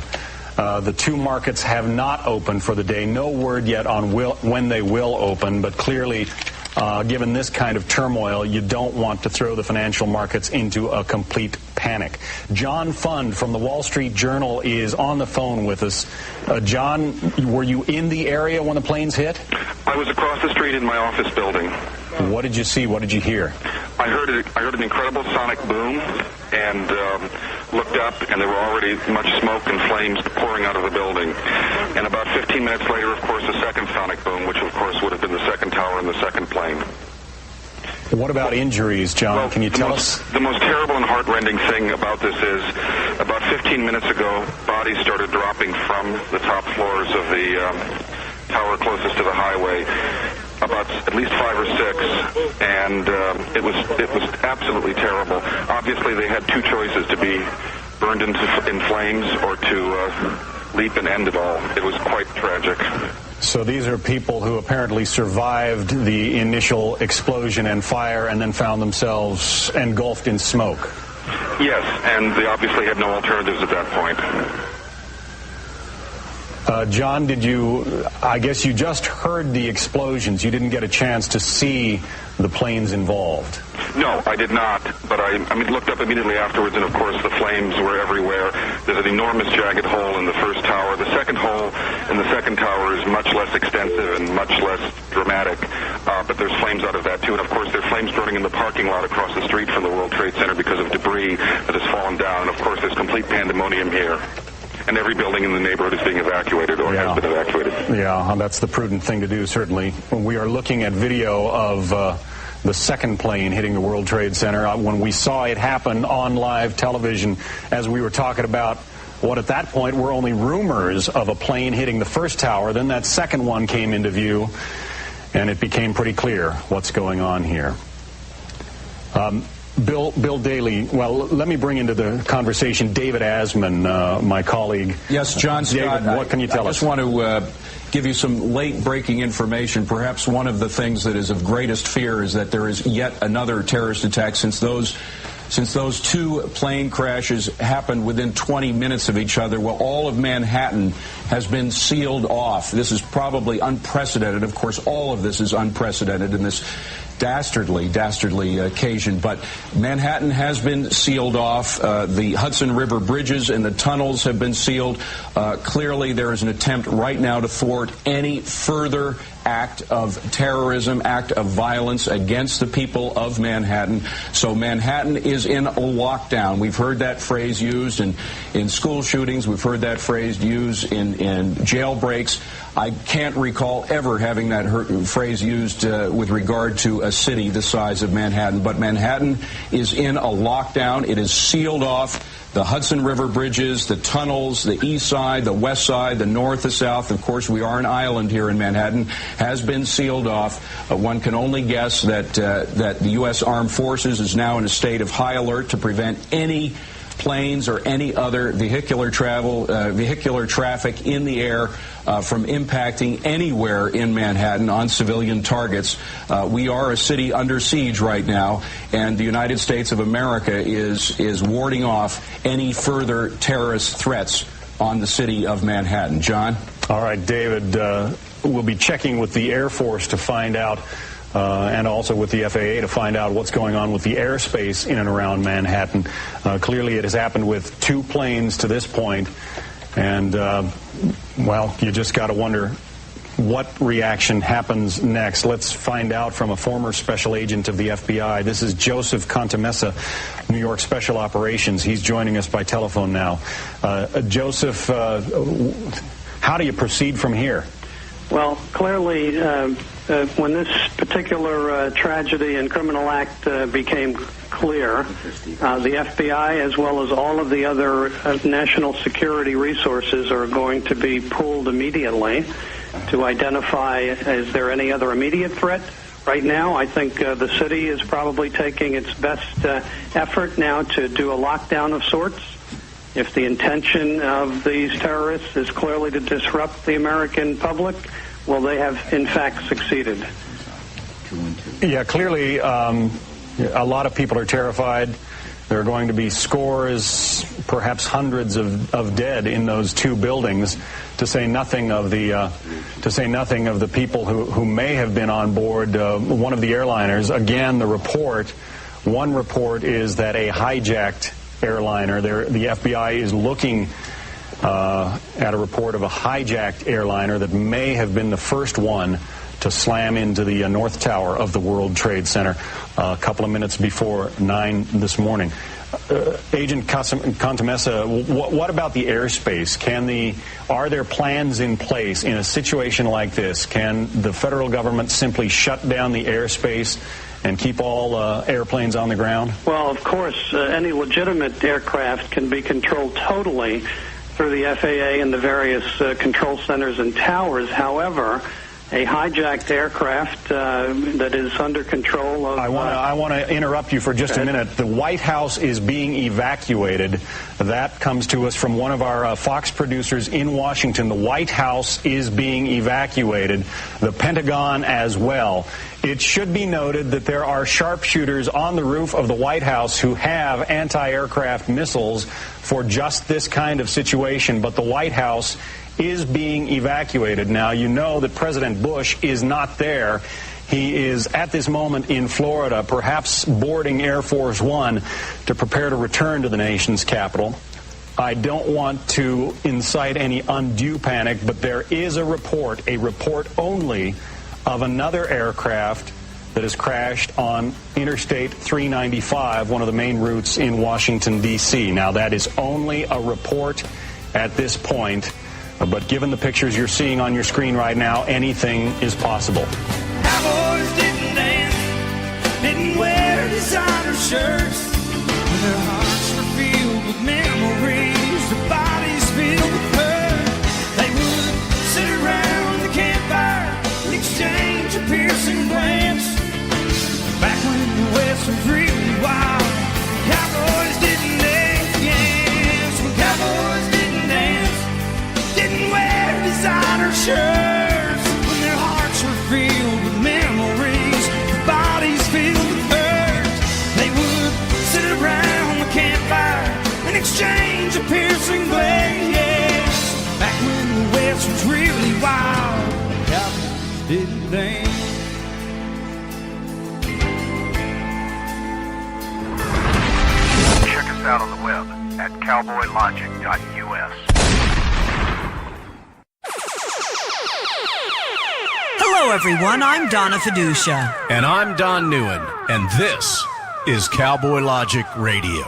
H: The two markets have not opened for the day. No word yet on when they will open, but clearly, given this kind of turmoil, you don't want to throw the financial markets into a complete panic. John Fund from the Wall Street Journal is on the phone with us. John, were you in the area when the planes hit?
R: I was across the street in my office building.
H: What did you see? What did you hear?
R: I heard an incredible sonic boom, and looked up, and there were already much smoke and flames pouring out of the building. And about 15 minutes later, of course, a second sonic boom, which of course would have been the second tower and the second plane.
H: What about injuries, John?
R: Well,
H: can you tell us?
R: The most terrible and heartrending thing about this is, about 15 minutes ago, bodies started dropping from the top floors of the tower closest to the highway. About at least 5 or 6, and it was absolutely terrible. Obviously, they had two choices: to be burned in flames or to leap and end it all. It was quite tragic.
H: So these are people who apparently survived the initial explosion and fire and then found themselves engulfed in smoke.
R: Yes, and they obviously had no alternatives at that point.
H: John, I guess you just heard the explosions. You didn't get a chance to see the planes involved.
R: No, I did not, but I looked up immediately afterwards, and of course the flames were everywhere. There's an enormous jagged hole in the first tower. The second hole in the second tower is much less extensive and much less dramatic, but there's flames out of that too. And of course there are flames burning in the parking lot across the street from the World Trade Center because of debris that has fallen down. And of course there's complete pandemonium here. And every building in the neighborhood is being evacuated or has been evacuated.
H: Yeah, that's the prudent thing to do, certainly. We are looking at video of the second plane hitting the World Trade Center. When we saw it happen on live television, as we were talking about what at that point were only rumors of a plane hitting the first tower. Then that second one came into view, and it became pretty clear what's going on here. Bill Daly, well, let me bring into the conversation David Asman, my colleague.
B: Yes, John Scott,
H: David, what can you tell us?
B: I just want to give you some late-breaking information. Perhaps one of the things that is of greatest fear is that there is yet another terrorist attack since those two plane crashes happened within 20 minutes of each other. Well, all of Manhattan has been sealed off. This is probably unprecedented. Of course, all of this is unprecedented in this dastardly occasion, but Manhattan has been sealed off. The Hudson River bridges and the tunnels have been sealed. Clearly, there is an attempt right now to thwart any further act of terrorism, act of violence against the people of Manhattan. So Manhattan is in a lockdown. We've heard that phrase used in school shootings. We've heard that phrase used in jailbreaks. I can't recall ever having that phrase used with regard to a city the size of Manhattan. But Manhattan is in a lockdown. It is sealed off. The Hudson River bridges, the tunnels, the east side, the west side, the north, the south. Of course, we are an island here in Manhattan, has been sealed off. One can only guess that the U.S. Armed Forces is now in a state of high alert to prevent any planes or any other vehicular traffic in the air from impacting anywhere in Manhattan on civilian targets. We are a city under siege right now, and the United States of America is warding off any further terrorist threats on the city of Manhattan. John?
H: All right, David, we'll be checking with the Air Force to find out and also with the FAA to find out what's going on with the airspace in and around Manhattan. Clearly it has happened with two planes to this point, and, well, you just got to wonder what reaction happens next. Let's find out from a former special agent of the FBI. This is Joseph Contamessa, New York Special Operations. He's joining us by telephone now. Joseph, how do you proceed from here?
C: Well, clearly, when this particular tragedy and criminal act became clear, the FBI, as well as all of the other national security resources, are going to be pulled immediately to identify, is there any other immediate threat? Right now, I think the city is probably taking its best effort now to do a lockdown of sorts. If the intention of these terrorists is clearly to disrupt the American public, well, they have, in fact, succeeded.
H: Yeah, clearly, a lot of people are terrified. There are going to be scores, perhaps hundreds of dead in those two buildings, to say nothing of the people who may have been on board one of the airliners. Again, one report is that a hijacked airliner, the FBI is looking at a report of a hijacked airliner that may have been the first one to slam into the North Tower of the World Trade Center a couple of minutes before 9 this morning. Agent Contamessa, what about the airspace? Are there plans in place in a situation like this? Can the federal government simply shut down the airspace and keep all airplanes on the ground?
C: Well, of course, any legitimate aircraft can be controlled totally through the FAA and the various control centers and towers. However, a hijacked aircraft that is under control of...
H: I want to interrupt you for just a minute. The White House is being evacuated. That comes to us from one of our Fox producers in Washington. The White House is being evacuated. The Pentagon as well. It should be noted that there are sharpshooters on the roof of the White House who have anti-aircraft missiles for just this kind of situation, but the White House is being evacuated. Now, you know that President Bush is not there. He is at this moment in Florida, perhaps boarding Air Force One to prepare to return to the nation's capital. I don't want to incite any undue panic, but there is a report only, of another aircraft that has crashed on Interstate 395, one of the main routes in Washington, D.C. Now, that is only a report at this point, but given the pictures you're seeing on your screen right now, anything is possible.
D: Cowboys didn't dance, didn't wear designer shirts. Their hearts were filled with memories, their bodies
E: out on the web at cowboylogic.us.
G: Hello, everyone. I'm Donna Fiducia.
I: And I'm Don Neuen. And this is Cowboy Logic Radio.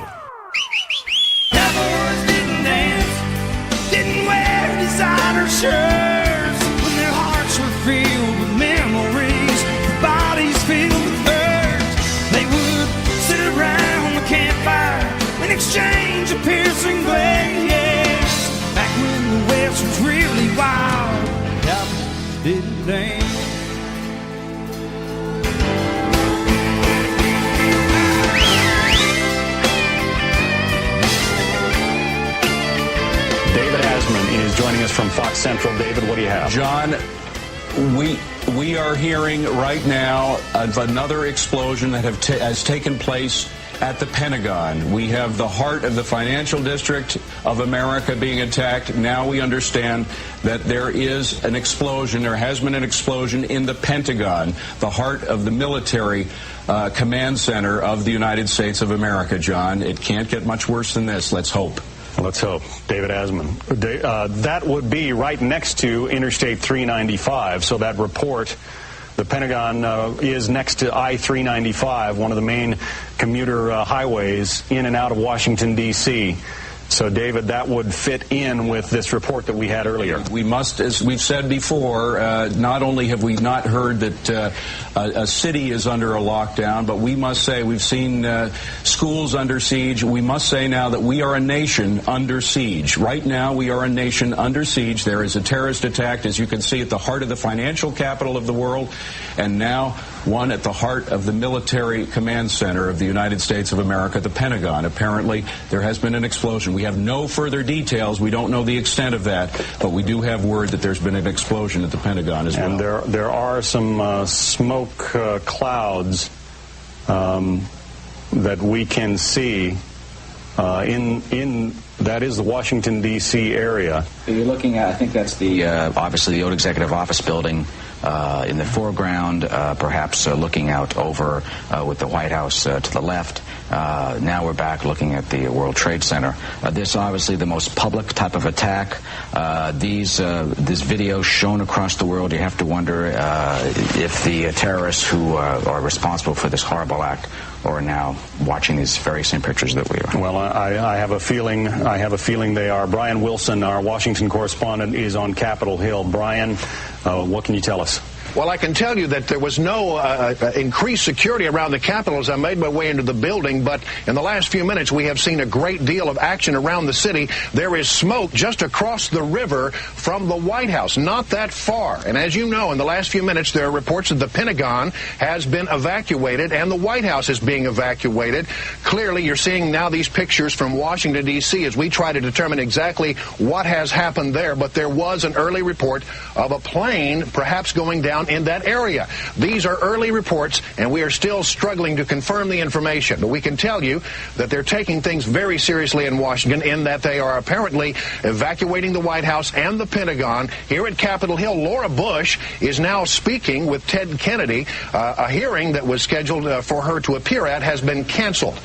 D: Cowboys didn't dance, didn't wear designer shirts. When their hearts were filled with memories, their bodies filled with hurt. They would sit around the campfire and exchange a piercing glance. Back when the West was really wild, cowboys didn't dance.
H: Is joining us from Fox Central. David, what do you have?
B: John, we are hearing right now of another explosion that has taken place at the Pentagon. We have the heart of the financial district of America being attacked. Now we understand that there is an explosion. There has been an explosion in the Pentagon, the heart of the military command center of the United States of America, John. It can't get much worse than this. Let's hope.
H: Let's hope. David Asman. That would be right next to Interstate 395. So that report, the Pentagon is next to I-395, one of the main commuter highways in and out of Washington, D.C. So, David, that would fit in with this report that we had earlier.
B: We must, as we've said before, not only have we not heard that a city is under a lockdown, but we must say we've seen schools under siege. We must say now that we are a nation under siege. Right now, we are a nation under siege. There is a terrorist attack, as you can see, at the heart of the financial capital of the world, and now one at the heart of the military command center of the United States of America, the Pentagon. Apparently, there has been an explosion. We have no further details. We don't know the extent of that, but we do have word that there's been an explosion at the Pentagon as well.
H: And there are some smoke clouds that we can see in that is the Washington, D.C. area.
J: You're looking at, I think that's the obviously the old executive office building in the foreground, perhaps looking out over with the White House to the left. Now we're back looking at the World Trade Center. This obviously the most public type of attack. This video shown across the world, you have to wonder if the terrorists who are responsible for this horrible act are now watching these very same pictures that we are.
H: Well, I have a feeling they are. Brian Wilson, our Washington correspondent, is on Capitol Hill. Brian, what can you tell us?
X: Well, I can tell you that there was no increased security around the Capitol as I made my way into the building, but in the last few minutes we have seen a great deal of action around the city. There is smoke just across the river from the White House, not that far. And as you know, in the last few minutes there are reports that the Pentagon has been evacuated and the White House is being evacuated. Clearly, you're seeing now these pictures from Washington, D.C. as we try to determine exactly what has happened there, but there was an early report of a plane perhaps going down in that area. These are early reports, and we are still struggling to confirm the information. But we can tell you that they're taking things very seriously in Washington in that they are apparently evacuating the White House and the Pentagon. Here at Capitol Hill, Laura Bush is now speaking with Ted Kennedy. A hearing that was scheduled for her to appear at has been canceled.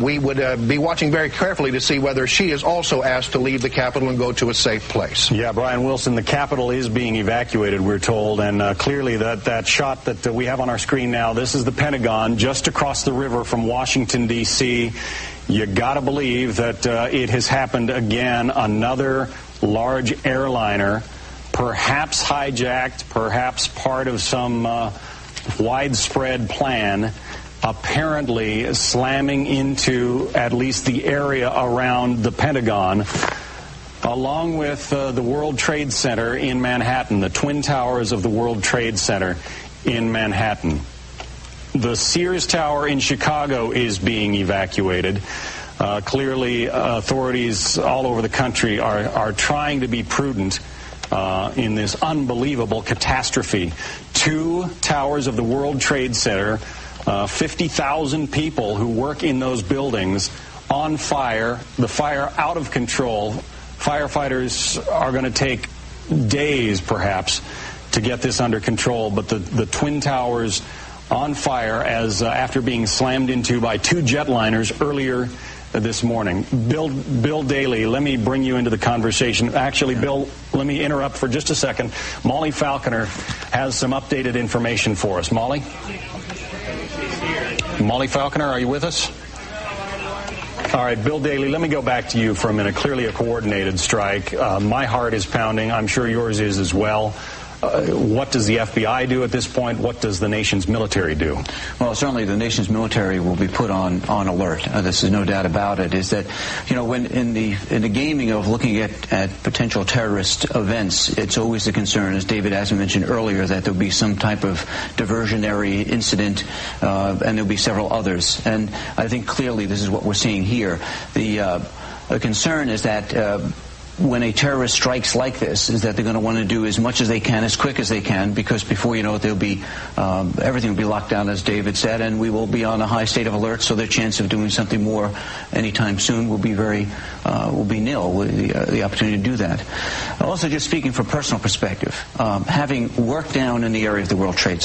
X: We would be watching very carefully to see whether she is also asked to leave the Capitol and go to a safe place.
H: Yeah, Brian Wilson, the Capitol is being evacuated, we're told, and clearly that shot that we have on our screen now, this is the Pentagon just across the river from Washington, D.C. You got to believe that it has happened again. Another large airliner, perhaps hijacked, perhaps part of some widespread plan, apparently slamming into at least the area around the Pentagon, along with the World Trade Center in Manhattan, the Twin Towers of the World Trade Center in Manhattan. The Sears Tower in Chicago is being evacuated. Clearly, authorities all over the country are trying to be prudent in this unbelievable catastrophe. 2 towers of the World Trade Center, 50,000 people who work in those buildings on fire, the fire out of control. Firefighters are going to take days, perhaps, to get this under control, but the Twin Towers on fire as after being slammed into by 2 jetliners earlier this morning. Bill Daly, let me bring you into the conversation. Actually, Bill, let me interrupt for just a second. Molly Falconer has some updated information for us. Molly? Molly Falconer, are you with us? All right, Bill Daly, let me go back to you for a minute. Clearly a coordinated strike. My heart is pounding. I'm sure yours is as well. What does the FBI do at this point? What does the nation's military do?
A: Well, certainly the nation's military will be put on alert. This is no doubt about it. Is that, when in the gaming of looking at potential terrorist events, it's always the concern, as David Asman mentioned earlier, that there'll be some type of diversionary incident, and there'll be several others. And I think clearly this is what we're seeing here. The concern is that when a terrorist strikes like this, is that they're going to want to do as much as they can, as quick as they can, because before you know it, there'll be everything will be locked down, as David said, and we will be on a high state of alert. So their chance of doing something more anytime soon will be nil. The opportunity to do that. Also, just speaking from personal perspective, having worked down in the area of the World Trade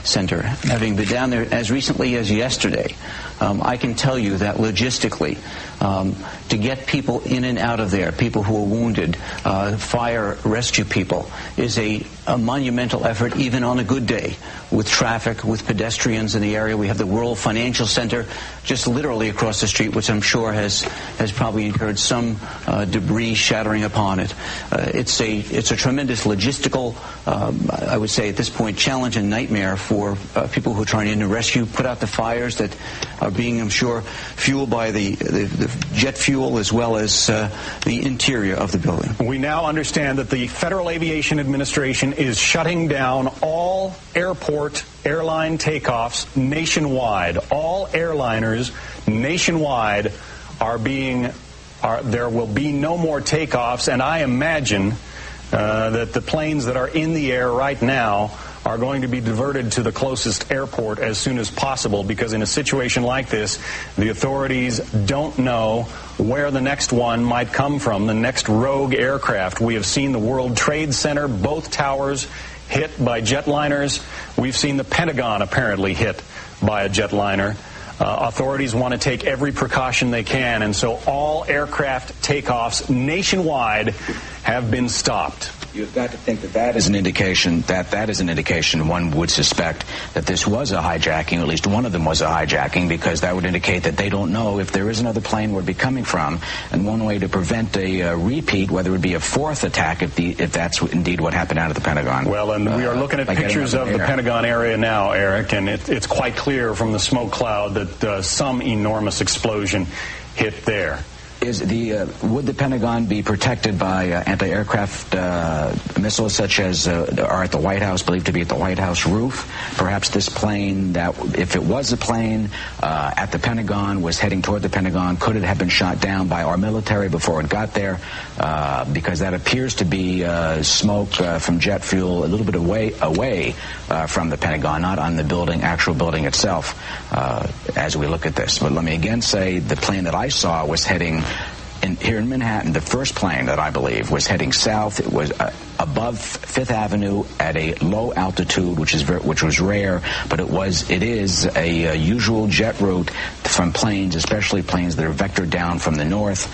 A: Center, having been down there as recently as yesterday, I can tell you that logistically, to get people in and out of there, people who are wounded, fire rescue people, is a monumental effort, even on a good day, with traffic, with pedestrians in the area. We have the World Financial Center just literally across the street, which I'm sure has probably incurred some debris shattering upon it. It's a tremendous logistical, I would say at this point, challenge and nightmare for people who are trying to rescue, put out the fires that are being, I'm sure, fueled by the jet fuel as well as the interior of the building.
H: We now understand that the Federal Aviation Administration is shutting down all airline takeoffs nationwide. All airliners nationwide there will be no more takeoffs, and I imagine that the planes that are in the air right now are going to be diverted to the closest airport as soon as possible, because in a situation like this, the authorities don't know where the next one might come from, the next rogue aircraft. We have seen the World Trade Center, both towers, hit by jetliners. We've seen the Pentagon apparently hit by a jetliner. Authorities want to take every precaution they can, and so all aircraft takeoffs nationwide have been stopped.
J: You've got to think that is an indication one would suspect that this was a hijacking, or at least one of them was a hijacking, because that would indicate that they don't know if there is another plane where it'd be coming from. And one way to prevent a repeat, whether it would be a fourth attack, if that's indeed what happened out at the Pentagon.
H: Well, and we are looking at pictures of the Pentagon area now, Eric, and it's quite clear from the smoke cloud that some enormous explosion hit there.
J: Would the Pentagon be protected by anti-aircraft missiles such as are at the White House, believed to be at the White House roof? Perhaps this plane, that if it was a plane at the Pentagon, was heading toward the Pentagon, could it have been shot down by our military before it got there? Because that appears to be smoke from jet fuel a little bit away from the Pentagon, not on the actual building itself, as we look at this. But let me again say the plane that I saw was heading here in Manhattan. The first plane that I believe was heading south. It was above Fifth Avenue at a low altitude, which was rare, but it is a usual jet route from planes, especially planes that are vectored down from the north,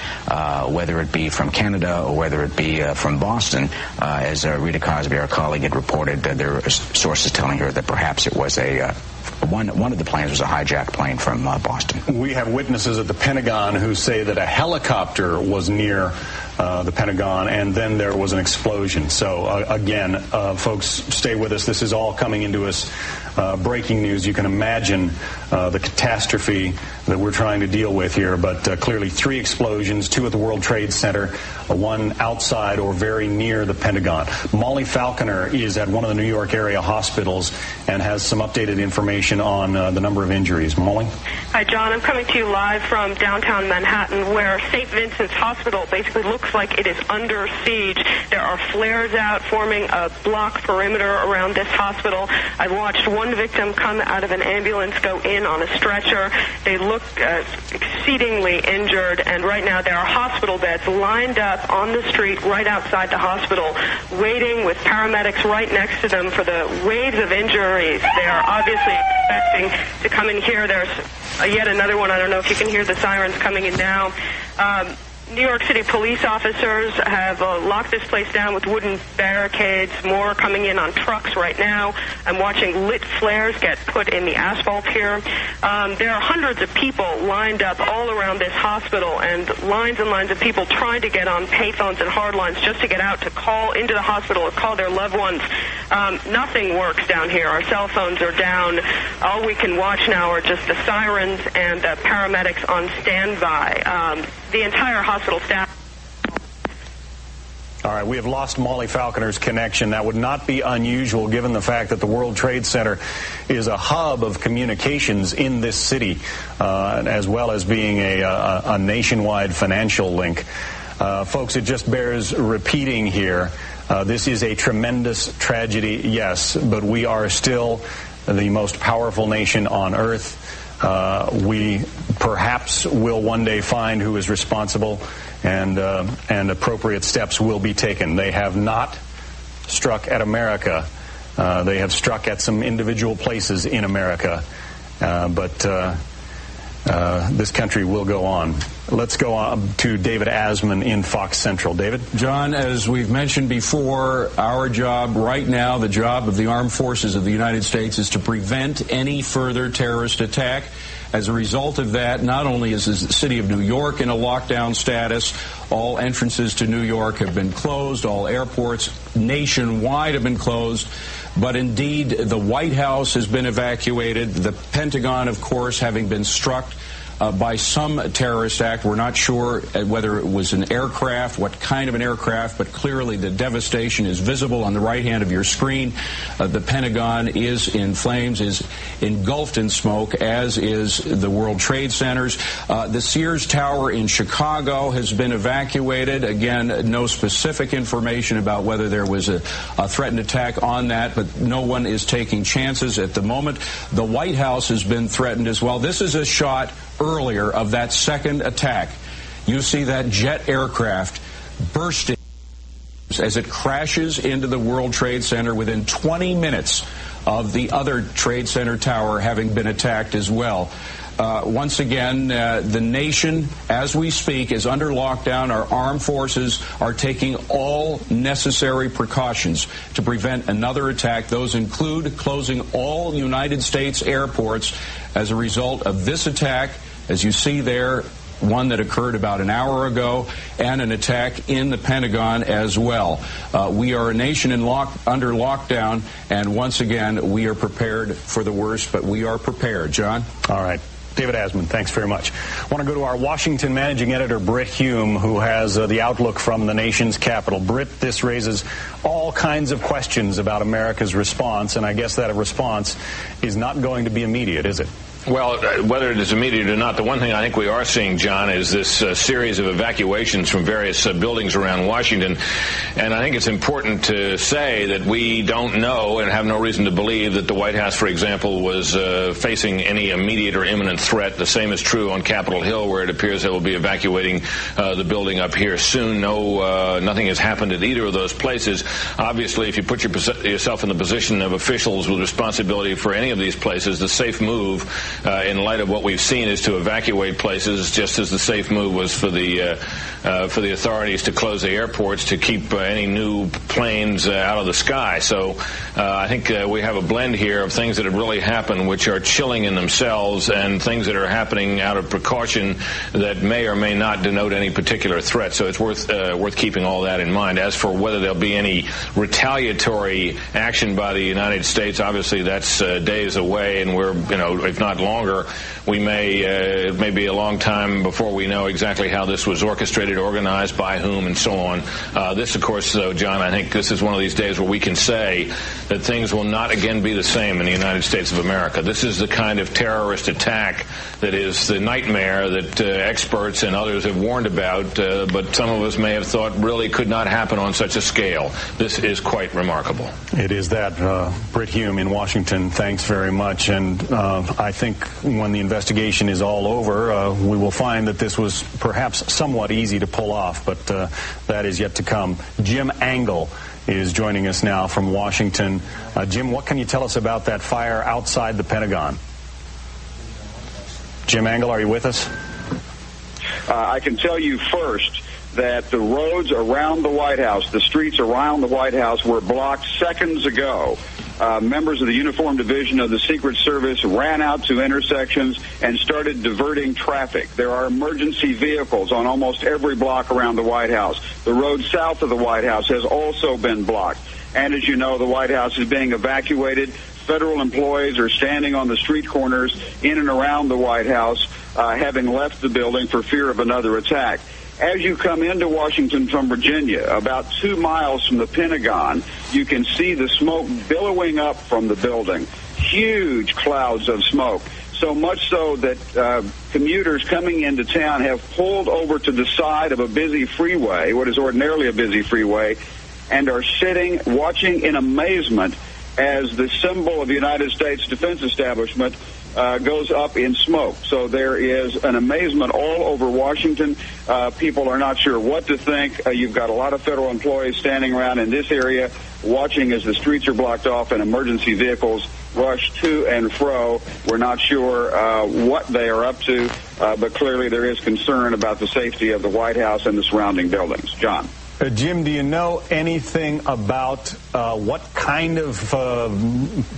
J: whether it be from Canada or whether it be from Boston. As Rita Cosby, our colleague, had reported, there are sources telling her that perhaps it was one of the planes was a hijacked plane from Boston.
H: We have witnesses at the Pentagon who say that a helicopter was near the Pentagon, and then there was an explosion. So again, folks, stay with us. This is all coming into us. Breaking news. You can imagine the catastrophe that we're trying to deal with here, but clearly 3 explosions, 2 at the World Trade Center, 1 outside or very near the Pentagon. Molly Falconer is at one of the New York area hospitals and has some updated information on the number of injuries. Molly?
F: Hi, John. I'm coming to you live from downtown Manhattan, where St. Vincent's Hospital basically looks like it is under siege. There are flares out forming a block perimeter around this hospital. I watched one victim come out of an ambulance, go in on a stretcher. They look exceedingly injured, and right now there are hospital beds lined up on the street right outside the hospital, waiting with paramedics right next to them for the waves of injuries. They are obviously expecting to come in here. There's yet another one. I don't know if you can hear the sirens coming in now. New York City police officers have locked this place down with wooden barricades. More coming in on trucks right now. I'm watching lit flares get put in the asphalt here. There are hundreds of people lined up all around this hospital, and lines of people trying to get on payphones and hard lines just to get out to call into the hospital or call their loved ones. Nothing works down here. Our cell phones are down. All we can watch now are just the sirens and the paramedics on standby. The entire hospital staff.
H: All right, we have lost Molly Falconer's connection. That would not be unusual given the fact that the World Trade Center is a hub of communications in this city, as well as being a nationwide financial link. Folks, it just bears repeating here. This is a tremendous tragedy, yes, but we are still the most powerful nation on earth. We perhaps will one day find who is responsible, and appropriate steps will be taken. They have not struck at America. They have struck at some individual places in America, but this country will go on. Let's go on to David Asman in Fox Central. David?
B: John, as we've mentioned before, our job right now, the job of the armed forces of the United States, is to prevent any further terrorist attack. As a result of that, not only is the city of New York in a lockdown status, all entrances to New York have been closed, all airports nationwide have been closed, but indeed the White House has been evacuated, the Pentagon, of course, having been struck by some terrorist act. We're not sure whether it was an aircraft, what kind of an aircraft, but clearly the devastation is visible on the right hand of your screen. The Pentagon is in flames, is engulfed in smoke, as is the World Trade Centers. The Sears Tower in Chicago has been evacuated. Again, no specific information about whether there was a threatened attack on that, but no one is taking chances at the moment. The White House has been threatened as well. This is a shot earlier of that second attack. You see that jet aircraft bursting as it crashes into the World Trade Center within 20 minutes of the other Trade Center tower having been attacked as well. Once again, the nation, as we speak, is under lockdown. Our armed forces are taking all necessary precautions to prevent another attack. Those include closing all United States airports as a result of this attack. As you see there, one that occurred about an hour ago, and an attack in the Pentagon as well. We are a nation under lockdown, and once again, we are prepared for the worst, but we are prepared. John?
H: All right. David Asman, thanks very much. I want to go to our Washington managing editor, Britt Hume, who has the outlook from the nation's capital. Britt, this raises all kinds of questions about America's response, and I guess that response is not going to be immediate, is it?
K: Well, whether it is immediate or not, the one thing I think we are seeing, John, is this series of evacuations from various buildings around Washington. And I think it's important to say that we don't know and have no reason to believe that the White House, for example, was facing any immediate or imminent threat. The same is true on Capitol Hill, where it appears they will be evacuating the building up here soon. Nothing has happened at either of those places. Obviously, if you put yourself in the position of officials with responsibility for any of these places, the safe move in light of what we've seen is to evacuate places, just as the safe move was for the authorities to close the airports to keep any new planes out of the sky. So I think we have a blend here of things that have really happened, which are chilling in themselves, and things that are happening out of precaution that may or may not denote any particular threat. So it's worth keeping all that in mind. As for whether there'll be any retaliatory action by the United States, obviously that's days away, and we're, if not longer, it may be a long time before we know exactly how this was orchestrated, organized, by whom, and so on. This, of course, though, John, I think this is one of these days where we can say that things will not again be the same in the United States of America. This is the kind of terrorist attack that is the nightmare that experts and others have warned about, but some of us may have thought really could not happen on such a scale. This is quite remarkable.
H: It is that. Britt Hume in Washington, thanks very much. And I think when the investigation is all over, we will find that this was perhaps somewhat easy to pull off, but that is yet to come. Jim Angle is joining us now from Washington. Jim, what can you tell us about that fire outside the Pentagon? Jim Angle, are you with us?
L: I can tell you first that the roads around the White House, the streets around the White House, were blocked seconds ago. Members of the Uniform Division of the Secret Service ran out to intersections and started diverting traffic. There are emergency vehicles on almost every block around the White House. The road south of the White House has also been blocked. And as you know, the White House is being evacuated. Federal employees are standing on the street corners in and around the White House, having left the building for fear of another attack. As you come into Washington from Virginia, about 2 miles from the Pentagon, you can see the smoke billowing up from the building. Huge clouds of smoke. So much so that commuters coming into town have pulled over to the side of a busy freeway, what is ordinarily a busy freeway, and are sitting, watching in amazement as the symbol of the United States Defense Establishment goes up in smoke. So there is an amazement all over Washington. People are not sure what to think. You've got a lot of federal employees standing around in this area watching as the streets are blocked off and emergency vehicles rush to and fro. We're not sure what they are up to, but clearly there is concern about the safety of the White House and the surrounding buildings. John.
H: Jim, do you know anything about what kind of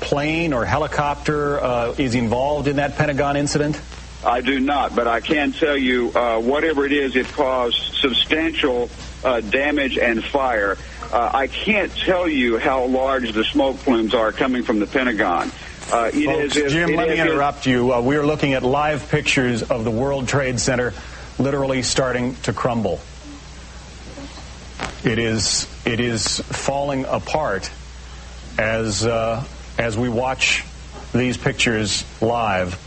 H: plane or helicopter is involved in that Pentagon incident?
L: I do not, but I can tell you whatever it is, it caused substantial damage and fire. I can't tell you how large the smoke plumes are coming from the Pentagon.
H: Folks, Jim, let me interrupt you. We're looking at live pictures of the World Trade Center literally starting to crumble. It is falling apart as we watch these pictures live.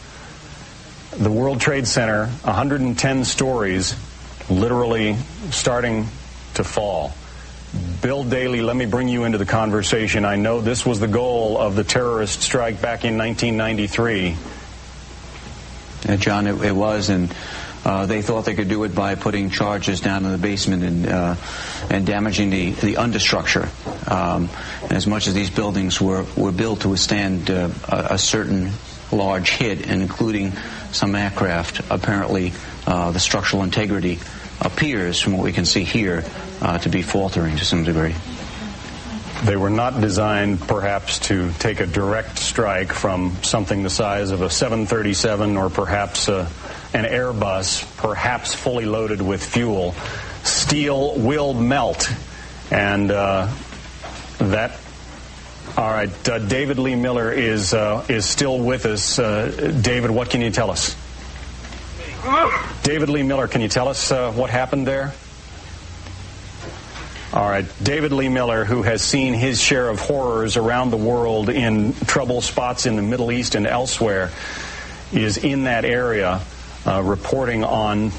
H: The World Trade Center, 110 stories, literally starting to fall. Bill Daley, let me bring you into the conversation. I know this was the goal of the terrorist strike back in 1993.
A: John, it was, and they thought they could do it by putting charges down in the basement and damaging the understructure. As much as these buildings were built to withstand a certain large hit, and including some aircraft, apparently the structural integrity appears, from what we can see here, to be faltering to some degree.
H: They were not designed, perhaps, to take a direct strike from something the size of a 737 or perhaps an Airbus, perhaps fully loaded with fuel. Steel will melt, and that. All right, David Lee Miller is still with us. David, what can you tell us? David Lee Miller, can you tell us what happened there? All right, David Lee Miller, who has seen his share of horrors around the world in trouble spots in the Middle East and elsewhere, is in that area reporting on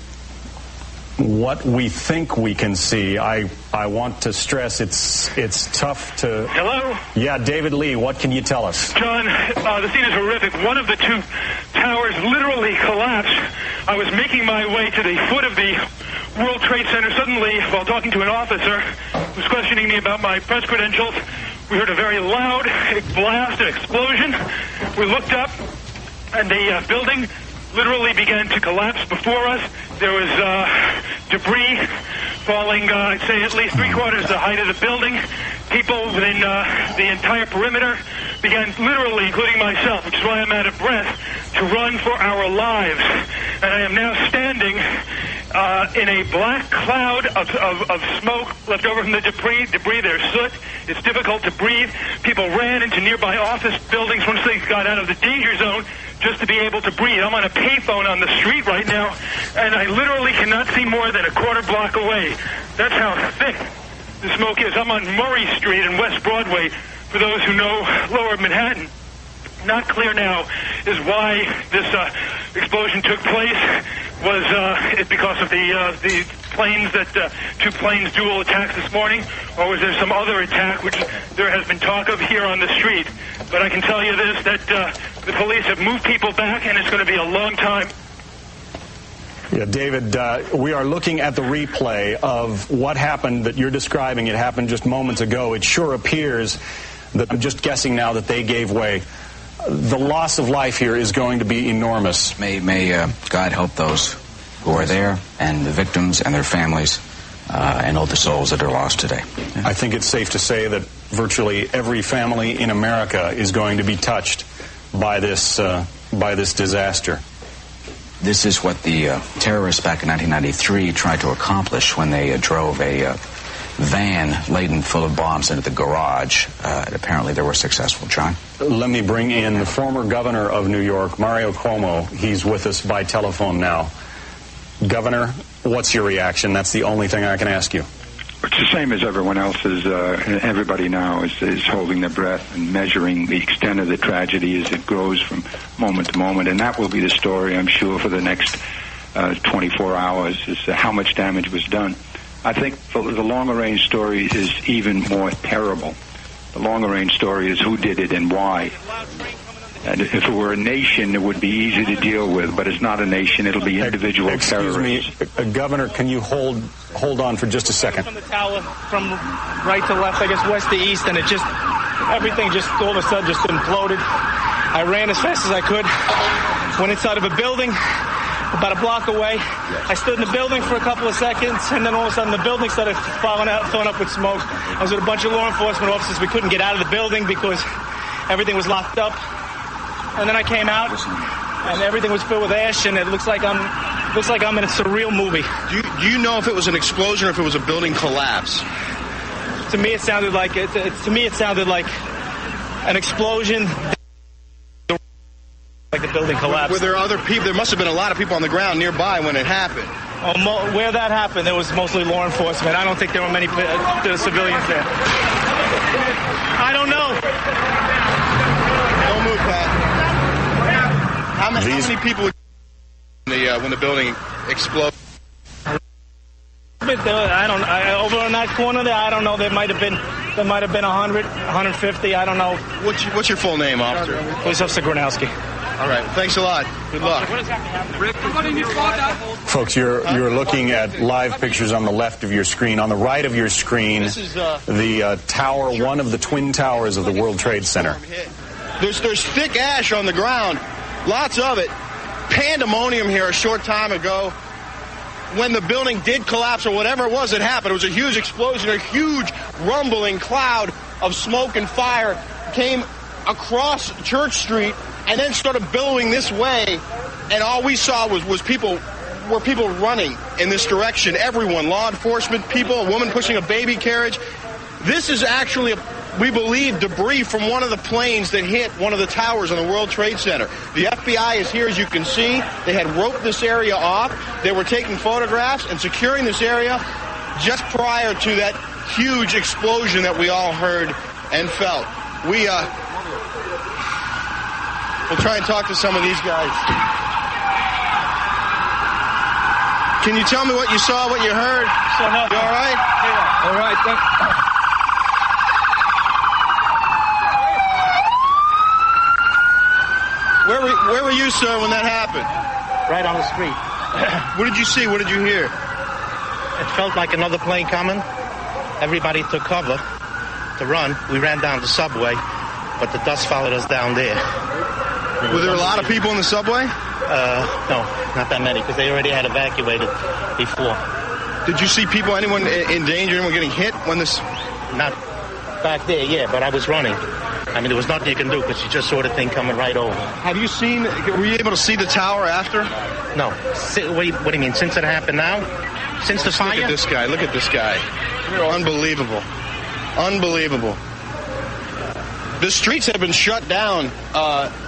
H: what we think we can see. I want to stress it's tough to...
R: Hello?
H: Yeah, David Lee, what can you tell us?
R: John, the scene is horrific. One of the two towers literally collapsed. I was making my way to the foot of the World Trade Center. Suddenly, while talking to an officer who was questioning me about my press credentials, we heard a very loud blast, an explosion. We looked up, and the building literally began to collapse before us. There was debris falling, I'd say at least 3/4 the height of the building. People within the entire perimeter began literally, including myself, which is why I'm out of breath, to run for our lives. And I am now standing in a black cloud of smoke left over from the debris. There's soot. It's difficult to breathe. People ran into nearby office buildings once they got out of the danger zone just to be able to breathe. I'm on a payphone on the street right now, and I literally cannot see more than a quarter block away. That's how thick the smoke is. I'm on Murray Street and West Broadway, for those who know Lower Manhattan. Not clear now is why this explosion took place. Was it because of the planes two planes dual attacks this morning, or was there some other attack which there has been talk of here on the street? But I can tell you this, that the police have moved people back, and it's going to be a long time.
H: Yeah, David, we are looking at the replay of what happened that you're describing. It happened just moments ago. It sure appears that, I'm just guessing now, that they gave way. The loss of life here is going to be enormous.
J: May God help those who are there and the victims and their families and all the souls that are lost today. Yeah.
H: I think it's safe to say that virtually every family in America is going to be touched by this disaster.
J: This is what the terrorists back in 1993 tried to accomplish when they drove a van laden full of bombs into the garage. Apparently they were successful. John?
H: Let me bring in the former governor of New York, Mario Cuomo. He's with us by telephone now. Governor, what's your reaction? That's the only thing I can ask you.
M: It's the same as everyone else is. Everybody now is holding their breath and measuring the extent of the tragedy as it grows from moment to moment. And that will be the story, I'm sure, for the next 24 hours, is how much damage was done. I think the longer-range story is even more terrible. The longer-range story is who did it and why. And if it were a nation, it would be easy to deal with, but it's not a nation. It'll be individual terrorists.
H: Excuse me, Governor, can you hold on for just a second?
N: From the tower, from right to left, I guess west to east, and everything just all of a sudden just imploded. I ran as fast as I could, went inside of a building about a block away. I stood in the building for a couple of seconds, and then all of a sudden the building started filling up with smoke. I was with a bunch of law enforcement officers. We couldn't get out of the building because everything was locked up. And then I came out, and everything was filled with ash, and it looks like I'm in a surreal movie.
O: Do you know if it was an explosion or if it was a building collapse?
N: To me, it sounded like an explosion. Like the building collapsed.
O: Were there other people? There must have been a lot of people on the ground nearby when it happened.
N: Where that happened, there was mostly law enforcement. I don't think there were many civilians there. I don't know.
O: Don't move, Pat. How many people were when the building exploded?
N: Over in that corner there, I don't know. There might have been 100, 150. I don't know.
O: What's your full name, officer?
N: Police Officer Gronowski.
O: All right. Thanks a lot. Good luck.
H: Folks, you're looking at live pictures on the left of your screen. On the right of your screen, the tower, one of the twin towers of the World Trade Center.
O: There's thick ash on the ground. Lots of it. Pandemonium here a short time ago. When the building did collapse or whatever it was that happened, it was a huge explosion, a huge rumbling cloud of smoke and fire came across Church Street and then started billowing this way. And all we saw was people running in this direction. Everyone, law enforcement, people, a woman pushing a baby carriage. This is actually, we believe, debris from one of the planes that hit one of the towers on the World Trade Center. The FBI is here, as you can see. They had roped this area off. They were taking photographs and securing this area just prior to that huge explosion that we all heard and felt. We'll try and talk to some of these guys. Can you tell me what you saw, what you heard? You all right?
N: Yeah. All right.
O: Where were you, sir, when that happened?
Q: Right on the street.
O: What did you see? What did you hear?
Q: It felt like another plane coming. Everybody took cover to run. We ran down the subway, but the dust followed us down there.
O: Were there a lot of people in the subway?
Q: No, not that many, because they already had evacuated before.
O: Did you see people, anyone in danger, anyone getting hit when this...
Q: Not back there, yeah, but I was running. I mean, there was nothing you can do because you just saw the thing coming right over.
O: Have you seen, were you able to see the tower after?
Q: No. What do you mean, since it happened now? Since the fire?
O: Look at this guy, look at this guy. Unbelievable. Unbelievable. The streets have been shut down.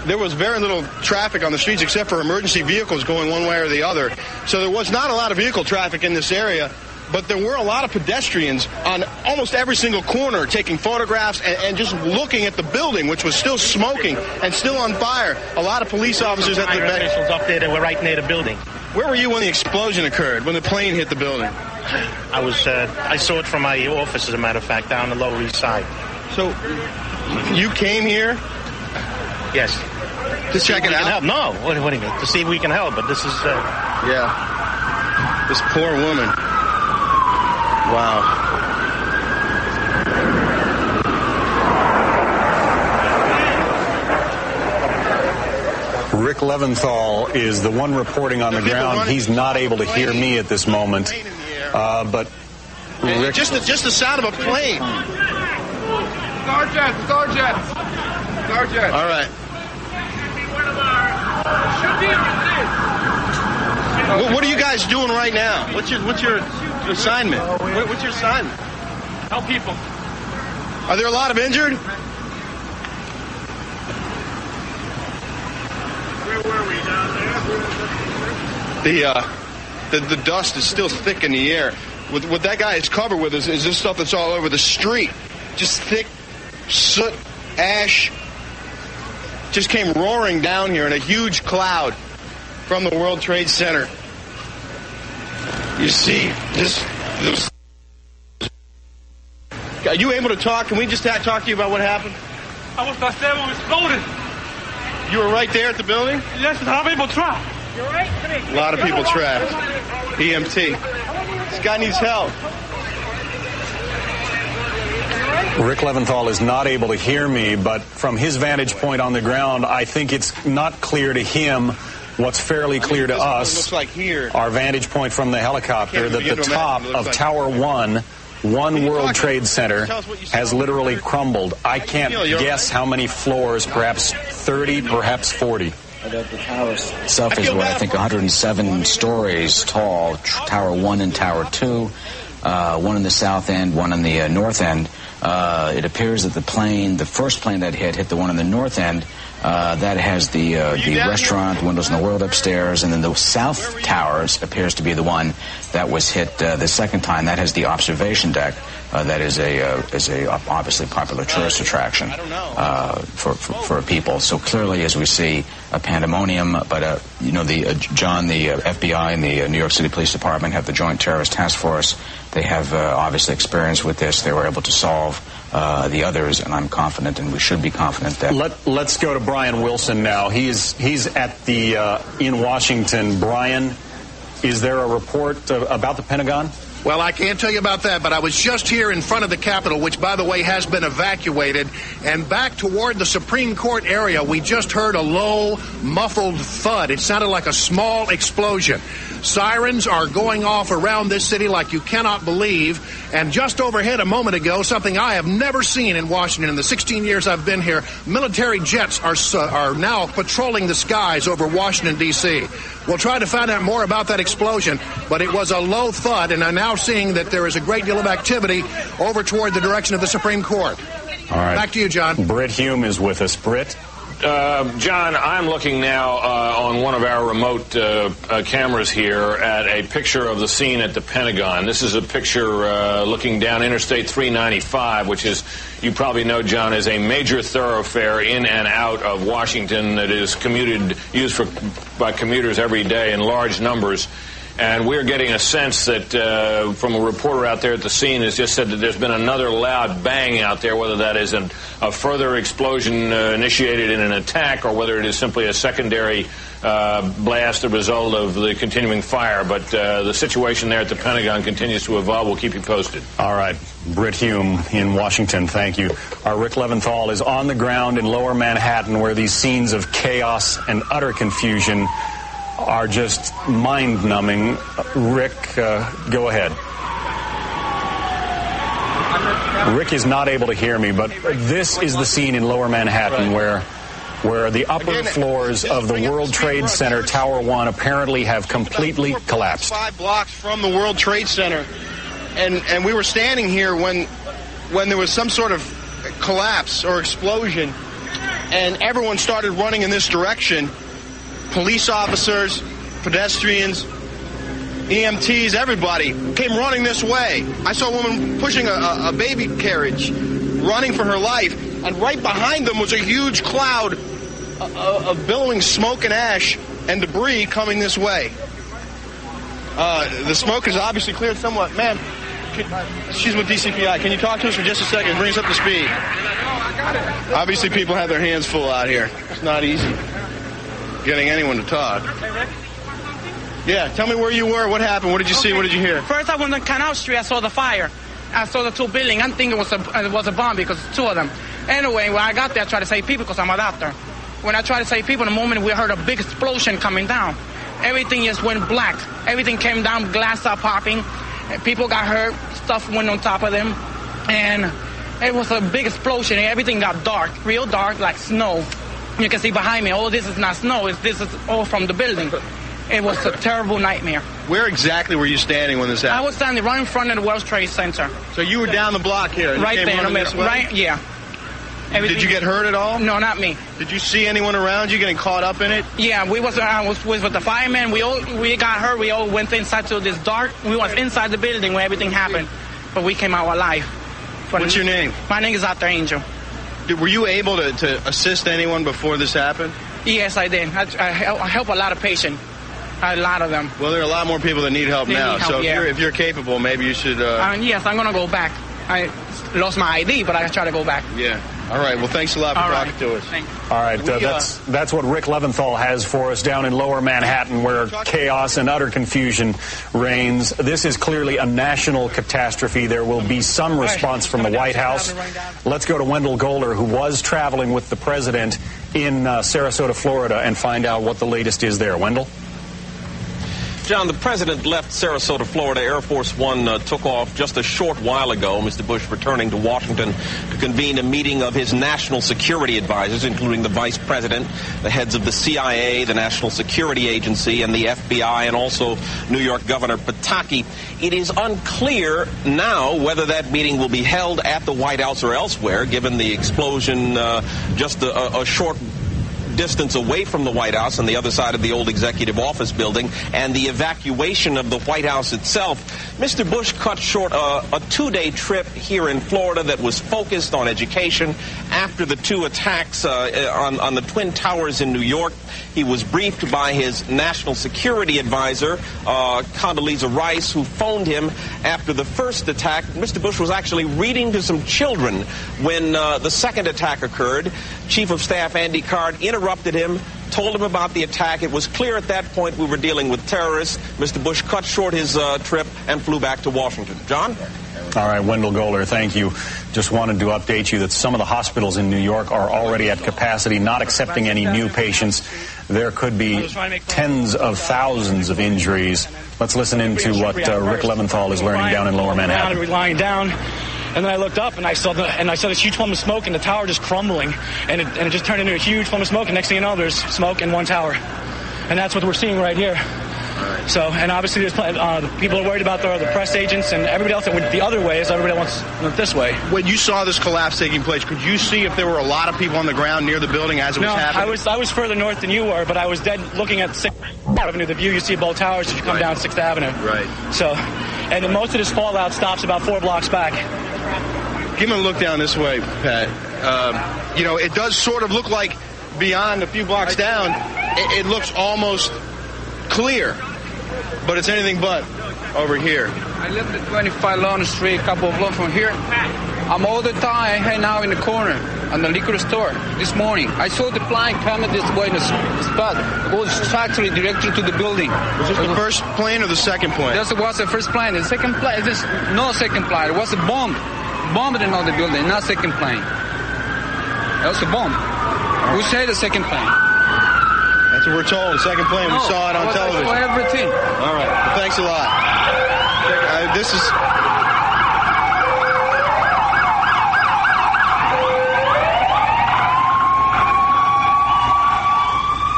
O: There was very little traffic on the streets except for emergency vehicles going one way or the other. So there was not a lot of vehicle traffic in this area. But there were a lot of pedestrians on almost every single corner taking photographs and just looking at the building, which was still smoking and still on fire. A lot of police officers at the
Q: officials up there that were right near the building.
O: Where were you when the explosion occurred, when the plane hit the building?
Q: I saw it from my office, as a matter of fact, down the Lower East Side.
O: So you came here?
Q: Yes.
O: To check it out?
Q: No, what do you mean? To see if we can help, but this is...
O: Yeah. This poor woman. Wow.
H: Rick Leventhal is the one reporting on the ground. He's not able to hear me at this moment. But Rick...
O: Just the sound of a plane.
P: Star jets.
O: All right. What are you guys doing right now? What's your assignment? What's your assignment?
P: Help people.
O: Are there a lot of injured?
P: Where were we, down there?
O: The dust is still thick in the air. What that guy is covered with is this stuff that's all over the street. Just thick soot, ash. Just came roaring down here in a huge cloud from the World Trade Center. You see, this. Are you able to talk? Can we just talk to you about what happened?
P: I was there when it exploded.
O: You were right there at the building?
P: Yes, how many people trapped? You're right.
O: A lot of people trapped. EMT. This guy needs help.
H: Rick Leventhal is not able to hear me, but from his vantage point on the ground, I think it's not clear to him what's fairly clear to us.
O: Looks like here.
H: Our vantage point from the helicopter, that the top of Tower 1, One World Trade Center, has literally crumbled. I can't guess how many floors, perhaps 30, perhaps 40.
J: The tower itself is, I think, 107 stories tall. Tower 1 and Tower 2, one in the south end, one in the north end. It appears that the first plane that hit the one in the north end. That has the restaurant, Windows in the World upstairs, and then the south towers appears to be the one that was hit the second time. That has the observation deck. That is a obviously popular tourist attraction for people. So clearly, as we see, a pandemonium. But John, the FBI and the New York City Police Department have the Joint Terrorist Task Force. They have obviously experience with this. They were able to solve the others, and I'm confident, and we should be confident that.
H: Let's go to Brian Wilson now. He's at the in Washington. Brian, is there a report about the Pentagon?
X: Well, I can't tell you about that, but I was just here in front of the Capitol, which, by the way, has been evacuated, and back toward the Supreme Court area, we just heard a low, muffled thud. It sounded like a small explosion. Sirens are going off around this city like you cannot believe, and just overhead a moment ago, something I have never seen in Washington in the 16 years I've been here, military jets are now patrolling the skies over Washington, D.C. We'll try to find out more about that explosion, but it was a low thud, and I'm now seeing that there is a great deal of activity over toward the direction of the Supreme Court.
H: All right.
X: Back to you, John.
H: Britt Hume is with us. Britt?
K: John, I'm looking now on one of our remote cameras here at a picture of the scene at the Pentagon. This is a picture looking down Interstate 395, which is, you probably know, John, is a major thoroughfare in and out of Washington that is used by commuters every day in large numbers. And we're getting a sense that from a reporter out there at the scene has just said that there's been another loud bang out there, whether that is a further explosion initiated in an attack or whether it is simply a secondary blast, the result of the continuing fire. But the situation there at the Pentagon continues to evolve. We'll keep you posted.
H: All right. Britt Hume in Washington, thank you. Our Rick Leventhal is on the ground in Lower Manhattan, where these scenes of chaos and utter confusion are just mind-numbing. Rick, go ahead. Rick is not able to hear me, but this is the scene in Lower Manhattan where the upper floors of the World Trade Center, Tower 1, apparently have completely collapsed.
O: 5 blocks from the World Trade Center, and we were standing here when there was some sort of collapse or explosion, and everyone started running in this direction. Police officers, pedestrians, EMTs, everybody came running this way. I saw a woman pushing a baby carriage, running for her life, and right behind them was a huge cloud of billowing smoke and ash and debris coming this way. The smoke has obviously cleared somewhat. Ma'am, she's with DCPI. Can you talk to us for just a second? Bring us up to speed. Obviously, people have their hands full out here. It's not easy getting anyone to talk. Yeah, tell me where you were. What happened? What did you see? What did you hear?
N: First, I went on Canal Street. I saw the fire. I saw the two buildings. I think it was a bomb because two of them. Anyway, when I got there, I tried to save people because I'm a doctor. When I tried to save people, in the moment we heard a big explosion coming down. Everything just went black. Everything came down, glass started popping. People got hurt. Stuff went on top of them. And it was a big explosion. Everything got dark, real dark, like snow. You can see behind me, this is not snow. This is all from the building. It was a terrible nightmare.
O: Where exactly were you standing when this happened?
N: I was standing right in front of the World Trade Center.
O: So you were down the block here?
N: Right there in the middle. Right, yeah.
O: Did you get hurt at all?
N: No, not me.
O: Did you see anyone around you getting caught up in it?
N: Yeah, I was with the firemen. We got hurt. We all went inside to this dark. We was inside the building when everything happened, but we came out alive.
O: What's your name?
N: My name is Dr. Angel.
O: Were you able to assist anyone before this happened?
N: Yes, I did. I help a lot of patients. A lot of them.
O: Well, there are a lot more people that need help now. If you're capable, maybe you should...
N: yes, I'm going to go back. I lost my ID, but I try to go back.
O: Yeah. All right. Well, thanks a lot for talking to us.
H: All right. That's what Rick Leventhal has for us down in Lower Manhattan, where chaos and utter confusion reigns. This is clearly a national catastrophe. There will be some response from the White House. Let's go to Wendell Goler, who was traveling with the president in Sarasota, Florida, and find out what the latest is there. Wendell?
S: John, the president left Sarasota, Florida. Air Force One took off just a short while ago. Mr. Bush returning to Washington to convene a meeting of his national security advisors, including the vice president, the heads of the CIA, the National Security Agency, and the FBI, and also New York Governor Pataki. It is unclear now whether that meeting will be held at the White House or elsewhere, given the explosion just a short distance away from the White House on the other side of the old executive office building, and the evacuation of the White House itself. Mr. Bush cut short a two-day trip here in Florida that was focused on education after the two attacks on the Twin Towers in New York. He was briefed by his national security advisor, Condoleezza Rice, who phoned him after the first attack. Mr. Bush was actually reading to some children when the second attack occurred. Chief of Staff Andy Card interrupted him, told him about the attack. It was clear at that point we were dealing with terrorists. Mr. Bush cut short his trip and flew back to Washington. John?
H: All right, Wendell Goler, thank you. Just wanted to update you that some of the hospitals in New York are already at capacity, not accepting any new patients. There could be tens of thousands of injuries. Let's listen into what Rick Leventhal is learning down in Lower Manhattan.
N: We're lying down, and then I looked up and I saw this huge plume of smoke and the tower just crumbling, and it just turned into a huge plume of smoke. And next thing you know, there's smoke in one tower, and that's what we're seeing right here. So, and obviously there's people are worried about the press agents and everybody else that went the other way, so everybody wants it this way.
O: When you saw this collapse taking place, could you see if there were a lot of people on the ground near the building as it was happening?
N: I was further north than you were, but I was dead looking at 6th Avenue, the view you see of both towers as you come down 6th Avenue.
O: Right.
N: So, and then most of this fallout stops about 4 blocks back.
O: Give me a look down this way, Pat. It does sort of look like beyond a few blocks down, it looks almost clear. But it's anything but over here.
T: I live at 25 Lawrence Street, a couple of blocks from here. I'm all the time hanging out in the corner on the liquor store this morning. I saw the plane coming this way in the spot. It was actually directed to the building.
O: Was this the first plane or the second plane?
T: This was the first plane. The second plane, no second plane. It was a bomb. Bombed another building, not second plane. It was a bomb. Who said the second plane?
O: That's what we're told. The second plane. We saw it on television.
T: I saw everything.
O: All right. Well, thanks a lot. This is...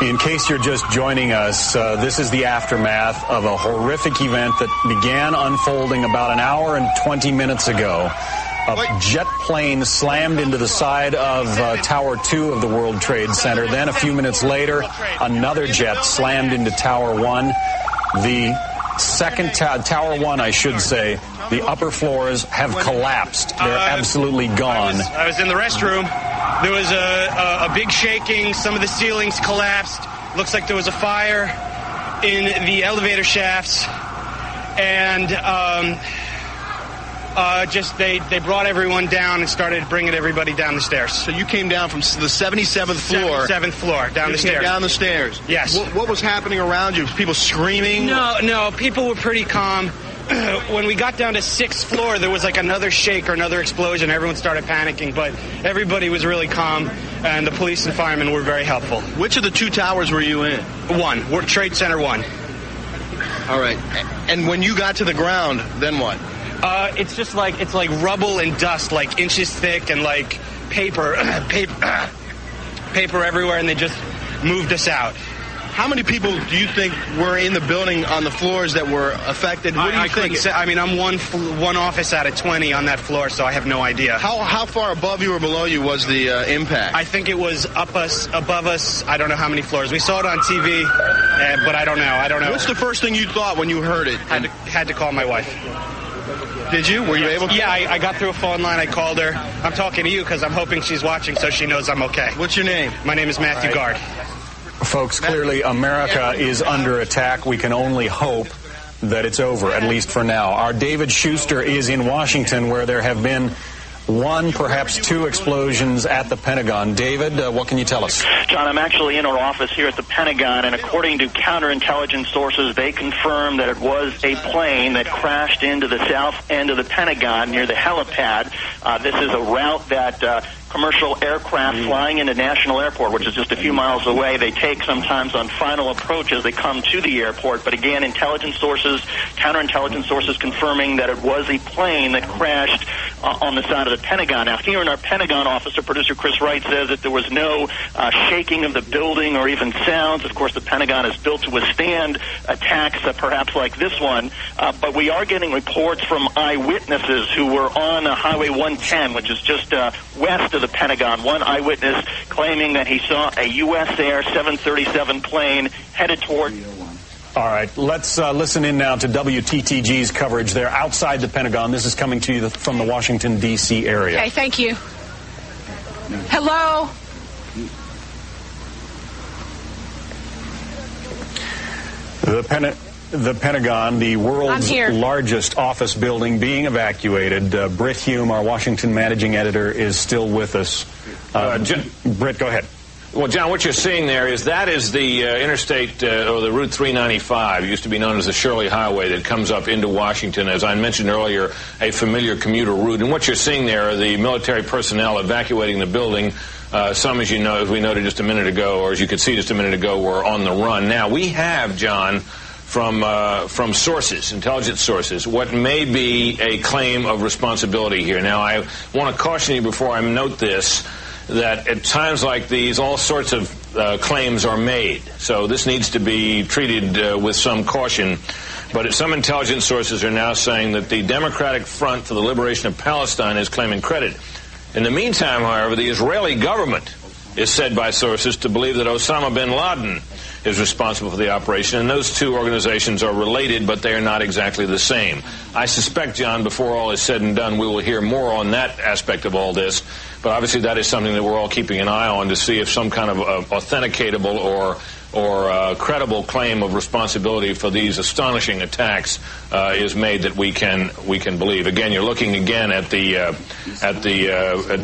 H: In case you're just joining us, this is the aftermath of a horrific event that began unfolding about an hour and 20 minutes ago. A jet plane slammed into the side of Tower 2 of the World Trade Center. Then a few minutes later, another jet slammed into Tower 1. The second Tower 1, I should say, the upper floors have collapsed. They're absolutely gone.
N: I was in the restroom. There was a big shaking. Some of the ceilings collapsed. Looks like there was a fire in the elevator shafts. And Just they brought everyone down and started bringing everybody down the stairs.
O: So you came down from the 77th floor.
N: 77th floor, down the stairs.
O: Down the stairs.
N: Yes.
O: What was happening around you? People screaming?
N: No, people were pretty calm. When we got down to 6th floor, there was like another shake or another explosion. Everyone started panicking, but everybody was really calm, and the police and firemen were very helpful.
O: Which of the 2 towers were you in?
N: One. We're Trade Center 1.
O: All right. And when you got to the ground, then what?
N: It's just like rubble and dust, like inches thick, and like paper everywhere, and they just moved us out.
O: How many people do you think were in the building on the floors that were affected? What do you think?
N: I mean, I'm one office out of 20 on that floor, so I have no idea.
O: How far above you or below you was the impact?
N: I think it was above us. I don't know how many floors. We saw it on TV, but I don't know.
O: What's the first thing you thought when you heard it?
N: Had to call my wife.
O: Did you? Were you able to?
N: Yeah, I got through a phone line. I called her. I'm talking to you because I'm hoping she's watching so she knows I'm okay.
O: What's your name?
N: My name is Matthew Guard.
H: Folks, clearly America is under attack. We can only hope that it's over, at least for now. Our David Schuster is in Washington, where there have been 1, perhaps 2 explosions at the Pentagon. David, what can you tell us?
C: John, I'm actually in our office here at the Pentagon, and according to counterintelligence sources, they confirmed that it was a plane that crashed into the south end of the Pentagon near the helipad. This is a route that commercial aircraft flying into National Airport, which is just a few miles away, they take sometimes on final approach as they come to the airport. But again, counterintelligence sources confirming that it was a plane that crashed on the side of the Pentagon. Now, here in our Pentagon office, our producer Chris Wright says that there was no shaking of the building or even sounds. Of course, the Pentagon is built to withstand attacks perhaps like this one. But we are getting reports from eyewitnesses who were on Highway 110, which is just west of the Pentagon. One eyewitness claiming that he saw a U.S. Air 737 plane headed toward...
H: All right, let's listen in now to WTTG's coverage there outside the Pentagon. This is coming to you from the Washington, D.C. area.
U: Okay, thank you. Hello?
H: The Pentagon, the world's largest office building, being evacuated. Britt Hume, our Washington managing editor, is still with us. Britt, go ahead.
K: Well, John, what you're seeing there is the interstate, or the Route 395, used to be known as the Shirley Highway, that comes up into Washington, as I mentioned earlier, a familiar commuter route. And what you're seeing there are the military personnel evacuating the building. Some, as you know, as we noted just a minute ago, or as you could see just a minute ago, were on the run. Now, we have, John, from sources, intelligence sources, what may be a claim of responsibility here. Now, I want to caution you before I note this, that at times like these, all sorts of claims are made. So this needs to be treated with some caution. But some intelligence sources are now saying that the Democratic Front for the Liberation of Palestine is claiming credit. In the meantime, however, the Israeli government is said by sources to believe that Osama bin Laden is responsible for the operation, and those two organizations are related, but they are not exactly the same. I suspect, John, before all is said and done, we will hear more on that aspect of all this, but obviously that is something that we're all keeping an eye on to see if some kind of authenticatable or credible claim of responsibility for these astonishing attacks is made that we can believe. Again, you're looking again at the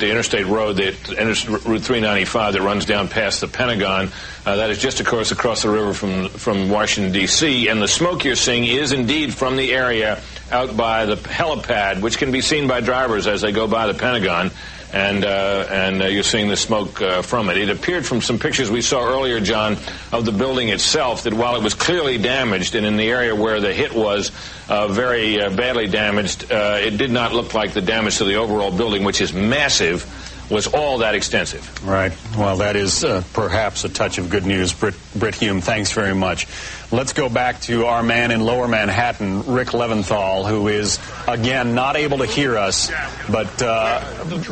K: interstate road, Route 395 that runs down past the Pentagon. That is just, of course, across the river from Washington, D.C., and the smoke you're seeing is indeed from the area out by the helipad, which can be seen by drivers as they go by the Pentagon. And you're seeing the smoke from it. It appeared from some pictures we saw earlier, John, of the building itself, that while it was clearly damaged, and in the area where the hit was very badly damaged, it did not look like the damage to the overall building, which is massive, was all that extensive.
H: Right. Well, that is perhaps a touch of good news. Britt Hume, thanks very much. Let's go back to our man in Lower Manhattan, Rick Leventhal, who is, again, not able to hear us, but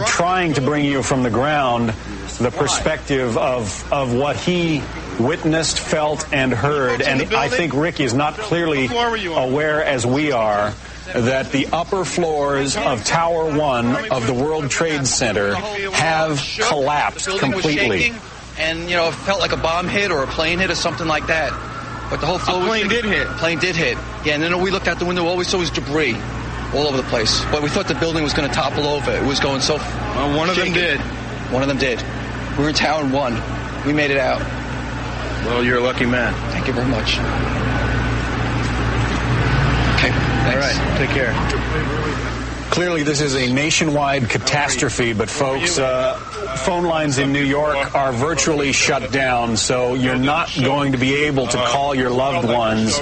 H: trying to bring you from the ground the perspective of what he witnessed, felt, and heard. And I think Rick is not clearly aware, as we are, that the upper floors of Tower 1 of the World Trade Center have collapsed completely.
V: And, it felt like a bomb hit or a plane hit or something like that. But the whole floor
O: plane did hit.
V: Plane did hit. Yeah, and then we looked out the window, all we saw was debris.
E: all over the place. But we thought the building was going to topple over. It was going so...
O: Well, one of them did.
E: One of them did. We were in town 1. We made it out.
O: Well, you're a lucky man.
E: Thank you very much. Okay, thanks.
O: All right, take care.
H: Clearly, this is a nationwide catastrophe, but folks, phone lines in New York are virtually shut down, so you're not going to be able to call your loved ones.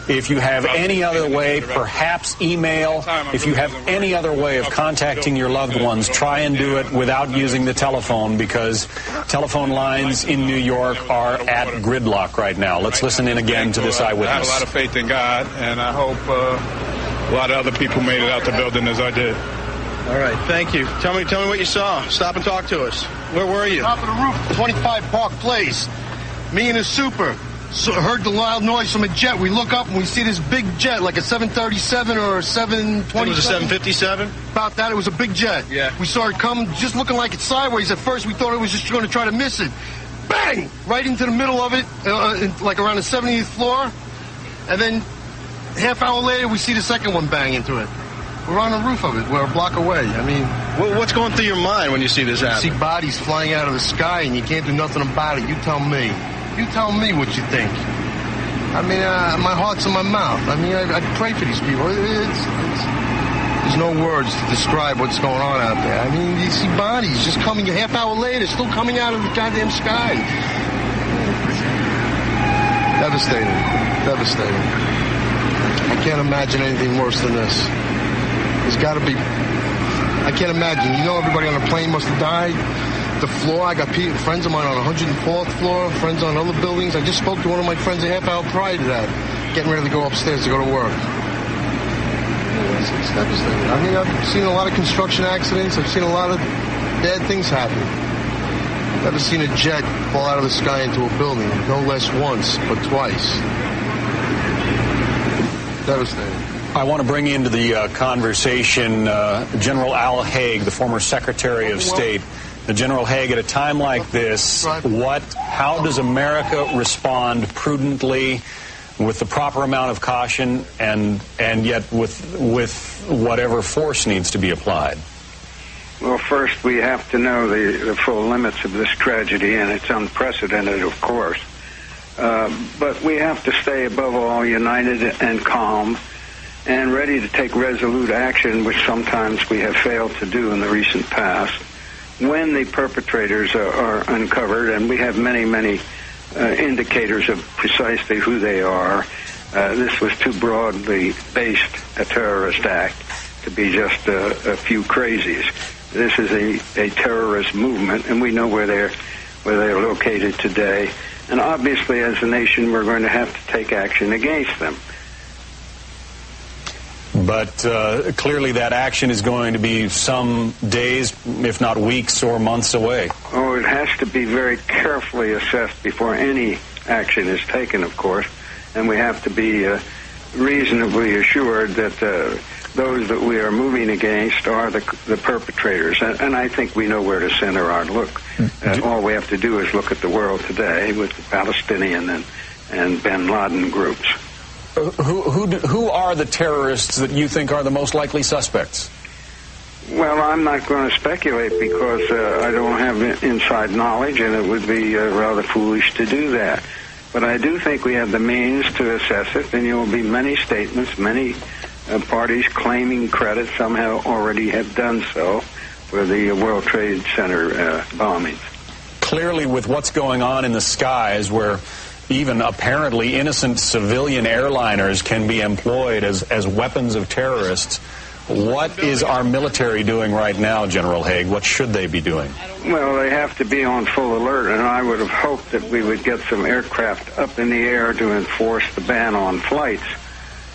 H: If you have any other way, perhaps email. If you have any other way of contacting your loved ones, try and do it without using the telephone, because telephone lines in New York are at gridlock right now. Let's listen in again to this eyewitness.
P: I have a lot of faith in God, and I hope a lot of other people made it out the building as I did.
O: All right, thank you. Tell me what you saw. Stop and talk to us. Where were you?
X: Top of the roof, 25 Park Place. Me and a super. So heard the loud noise from a jet. We look up and we see this big jet, like a 737 or a 727.
O: It was a 757?
X: About that. It was a big jet.
O: Yeah.
X: We saw it come just looking like it's sideways. At first, we thought it was just going to try to miss it. Bang! Right into the middle of it, like around the 70th floor. And then half hour later, we see the second one bang into it. We're on the roof of it. We're a block away. I mean...
O: What's going through your mind when you see this happen?
X: You see bodies flying out of the sky and you can't do nothing about it. You tell me. You tell me what you think. I mean, my heart's in my mouth. I mean, I pray for these people. There's no words to describe what's going on out there. I mean, you see bodies just coming a half hour later, still coming out of the goddamn sky. Devastating. Devastating. I can't imagine anything worse than this. There's got to be... I can't imagine. You know, everybody on the plane must have died. The floor, I got friends of mine on 104th floor, friends on other buildings. I just spoke to one of my friends a half hour prior to that, getting ready to go upstairs to go to work. It's devastating. I mean, I've seen a lot of construction accidents. I've seen a lot of bad things happen. I've never seen a jet fall out of the sky into a building, no less once, but twice. Devastating.
H: I want to bring into the conversation General Al Haig, the former Secretary of State. General Haig, at a time like this, how does America respond prudently, with the proper amount of caution, and yet with whatever force needs to be applied?
M: Well, first we have to know the full limits of this tragedy, and it's unprecedented, of course. But we have to stay above all united and calm and ready to take resolute action, which sometimes we have failed to do in the recent past. When the perpetrators are uncovered, and we have many, many indicators of precisely who they are, this was too broadly based a terrorist act to be just a few crazies. This is a terrorist movement, and we know where they're located today. And obviously, as a nation, we're going to have to take action against them.
H: But clearly that action is going to be some days, if not weeks or months away.
M: Oh, it has to be very carefully assessed before any action is taken, of course. And we have to be reasonably assured that those that we are moving against are the perpetrators. And I think we know where to center our look. All we have to do is look at the world today with the Palestinian and bin Laden groups.
H: Who are the terrorists that you think are the most likely suspects?
M: Well, I'm not going to speculate because I don't have inside knowledge, and it would be rather foolish to do that. But I do think we have the means to assess it, and there will be many statements, many parties claiming credit somehow already have done so for the World Trade Center bombings.
H: Clearly, with what's going on in the skies, where even apparently innocent civilian airliners can be employed as weapons of terrorists, what is our military doing right now, General Haig? What should they be doing?
M: Well, they have to be on full alert, and I would have hoped that we would get some aircraft up in the air to enforce the ban on flights.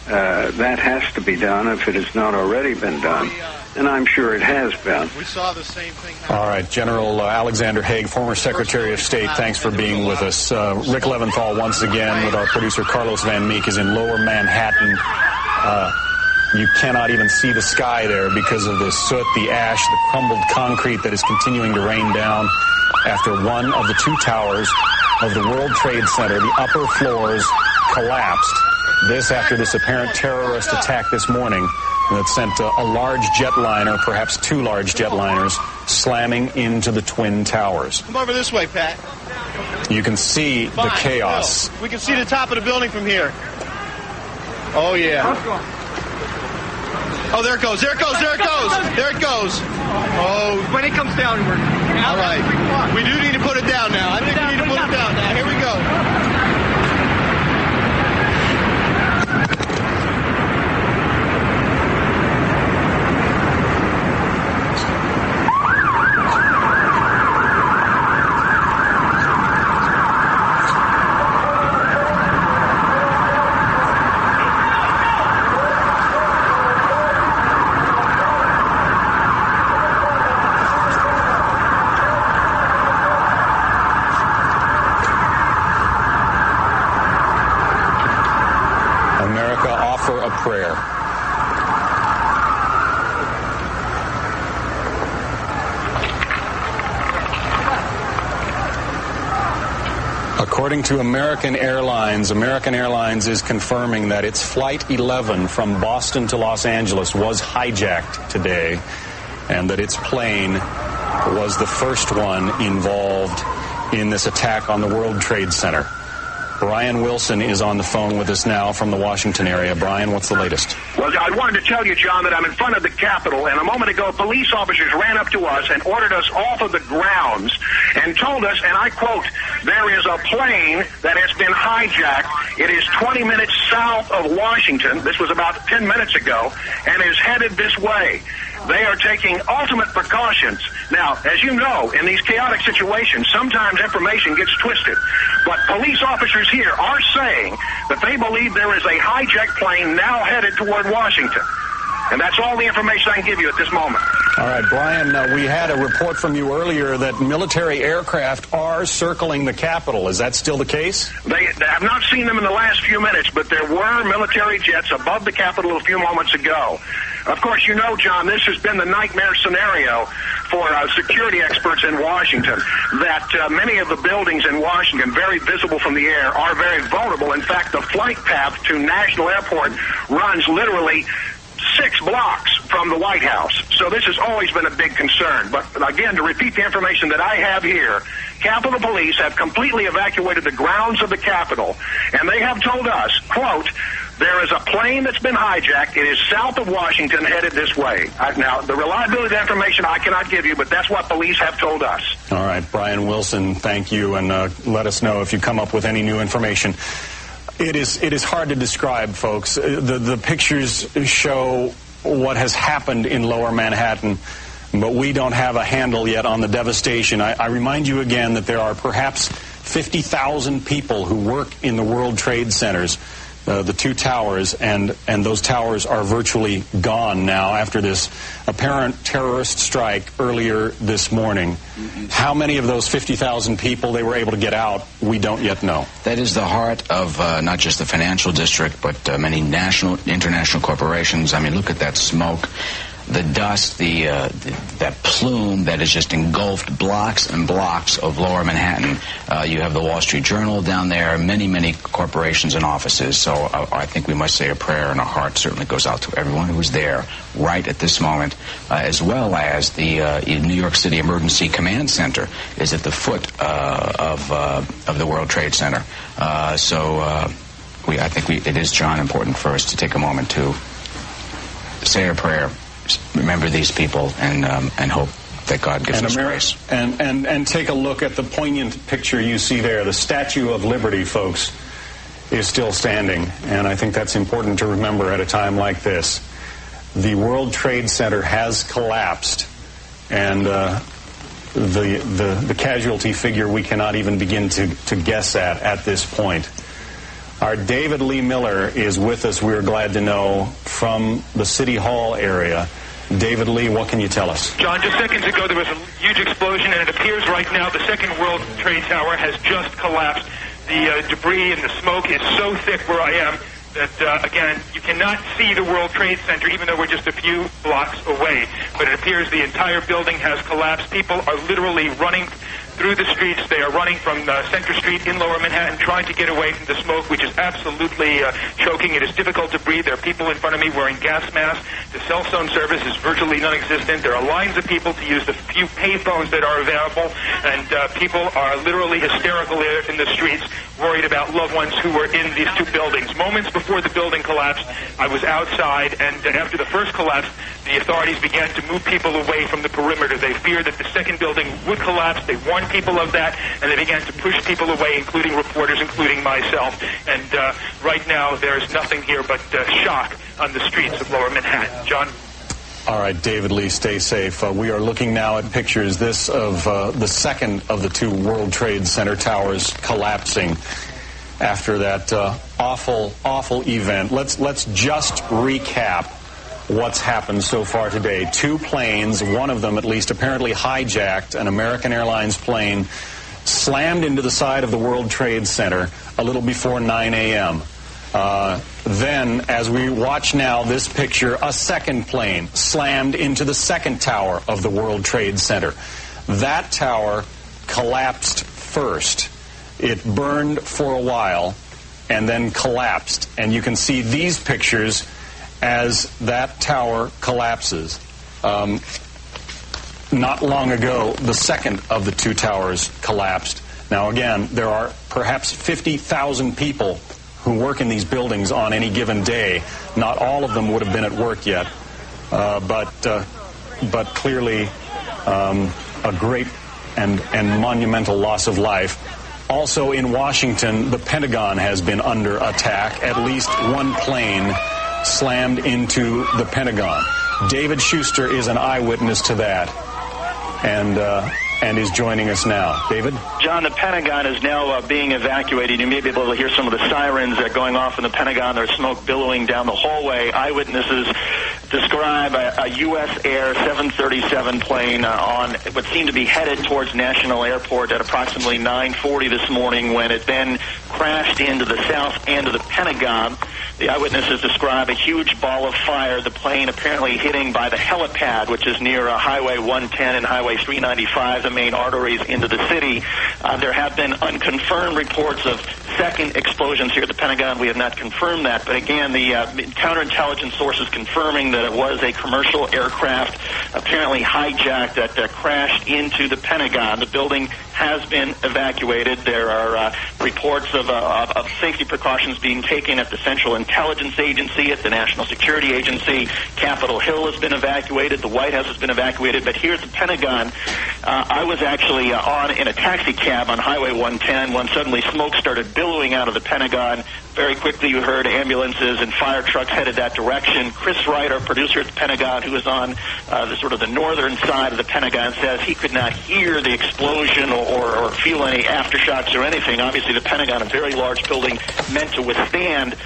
M: That has to be done if it has not already been done, and I'm sure it has been.
O: We saw the same thing happen.
H: All right, General Alexander Haig, former Secretary of State, thanks for being with us. Rick Leventhal once again with our producer Carlos Van Meek is in Lower Manhattan. You cannot even see the sky there because of the soot, the ash, the crumbled concrete that is continuing to rain down after one of the two towers of the World Trade Center, the upper floors, collapsed. This after this apparent terrorist attack this morning that sent a large jetliner, perhaps two large jetliners, slamming into the Twin Towers.
O: Come over this way, Pat.
H: You can see the chaos.
O: No. We can see the top of the building from here. Oh, yeah. Oh, there it goes. There it goes. There it goes. There it goes. Oh.
N: When it comes downward.
O: All right. We do need to put it down now. I think we need to put it down now. Here we go.
H: Prayer. According to American Airlines is confirming that its Flight 11 from Boston to Los Angeles was hijacked today, and that its plane was the first one involved in this attack on the World Trade Center. Brian Wilson is on the phone with us now from the Washington area. Brian, what's the latest?
G: Well, I wanted to tell you, John, that I'm in front of the Capitol, and a moment ago, police officers ran up to us and ordered us off of the grounds and told us, and I quote, there is a plane that has been hijacked. It is 20 minutes south of Washington. This was about 10 minutes ago, and is headed this way. They are taking ultimate precautions. Now, as you know, in these chaotic situations, sometimes information gets twisted. But police officers here are saying that they believe there is a hijacked plane now headed toward Washington. And that's all the information I can give you at this moment.
H: All right, Brian, we had a report from you earlier that military aircraft are circling the Capitol. Is that still the case?
G: They have not seen them in the last few minutes, but there were military jets above the Capitol a few moments ago. Of course, you know, John, this has been the nightmare scenario for security experts in Washington, that many of the buildings in Washington, very visible from the air, are very vulnerable. In fact, the flight path to National Airport runs literally 6 blocks from the White House. So this has always been a big concern. But again, to repeat the information that I have here, Capitol Police have completely evacuated the grounds of the Capitol, and they have told us, quote, there is a plane that's been hijacked. It is south of Washington, headed this way. Now, the reliability of the information I cannot give you, but that's what police have told us.
H: All right, Brian Wilson, thank you, and let us know if you come up with any new information. It is hard to describe, folks. The pictures show what has happened in Lower Manhattan, but we don't have a handle yet on the devastation. I remind you again that there are perhaps 50,000 people who work in the World Trade Centers, the two towers, and those towers are virtually gone now after this apparent terrorist strike earlier this morning. How many of those 50,000 people they were able to get out, we don't yet know.
J: That is the heart of not just the financial district, but many national, international corporations. I mean, look at that smoke. The dust, that plume that has just engulfed blocks and blocks of Lower Manhattan. You have the Wall Street Journal down there, many corporations and offices. So I think we must say a prayer, and our heart certainly goes out to everyone who is there right at this moment, as well as the New York City Emergency Command Center is at the foot of the World Trade Center. I think it is, John, important for us to take a moment to say a prayer. Remember these people and hope that God gives us grace.
H: And take a look at the poignant picture you see there. The Statue of Liberty, folks, is still standing, and I think that's important to remember at a time like this. The World Trade Center has collapsed, and the casualty figure we cannot even begin to guess at this point. Our David Lee Miller is with us, we're glad to know, from the City Hall area. David Lee, what can you tell us?
R: John, just seconds ago there was a huge explosion, and it appears right now the second World Trade Tower has just collapsed. The debris and the smoke is so thick where I am that, again, you cannot see the World Trade Center even though we're just a few blocks away. But it appears the entire building has collapsed. People are literally running through the streets. They are running from Center Street in Lower Manhattan, trying to get away from the smoke, which is absolutely choking. It is difficult to breathe. There are people in front of me wearing gas masks. The cell phone service is virtually non-existent. There are lines of people to use the few payphones that are available, and people are literally hysterical in the streets, worried about loved ones who were in these two buildings. Moments before the building collapsed, I was outside, and after the first collapse, the authorities began to move people away from the perimeter. They feared that the second building would collapse. They warned people of that, and they began to push people away, including reporters, including myself. And right now, there's nothing here but shock on the streets of Lower Manhattan. John?
H: All right, David Lee, stay safe. We are looking now at pictures, this of the second of the two World Trade Center towers collapsing after that awful event. Let's just recap what's happened so far today. Two planes, one of them at least apparently hijacked, an American Airlines plane, slammed into the side of the World Trade Center a little before 9 a.m. Then, as we watch now this picture, a second plane slammed into the second tower of the World Trade Center. That tower collapsed first. It burned for a while and then collapsed. And you can see these pictures as that tower collapses. Not long ago, the second of the two towers collapsed. Now, again, there are perhaps 50,000 people who work in these buildings on any given day. Not all of them would have been at work yet, but clearly a great and monumental loss of life. Also in Washington, the Pentagon has been under attack. At least one plane slammed into the Pentagon. David Schuster is an eyewitness to that, and is joining us now. David?
C: John, the Pentagon is now being evacuated. You may be able to hear some of the sirens that are going off in the Pentagon. There's smoke billowing down the hallway. Eyewitnesses describe a U.S. Air 737 plane on what seemed to be headed towards National Airport at approximately 9:40 this morning when it then crashed into the south end of the Pentagon. The eyewitnesses describe a huge ball of fire, the plane apparently hitting by the helipad, which is near Highway 110 and Highway 395, the main arteries into the city. There have been unconfirmed reports of second explosions here at the Pentagon. We have not confirmed that, but again, the counterintelligence sources confirming that it was a commercial aircraft apparently hijacked that crashed into the Pentagon. The building has been evacuated. There are reports of safety precautions being taken at the Central Intelligence Agency, at the National Security Agency. Capitol Hill has been evacuated. The White House has been evacuated. But here at the Pentagon, I was actually in a taxi cab on Highway 110 when suddenly smoke started billowing out of the Pentagon. Very quickly, you heard ambulances and fire trucks headed that direction. Chris Wright, our producer at the Pentagon, who is on the northern side of the Pentagon, says he could not hear the explosion or feel any aftershocks or anything. Obviously, the Pentagon, a very large building meant to withstand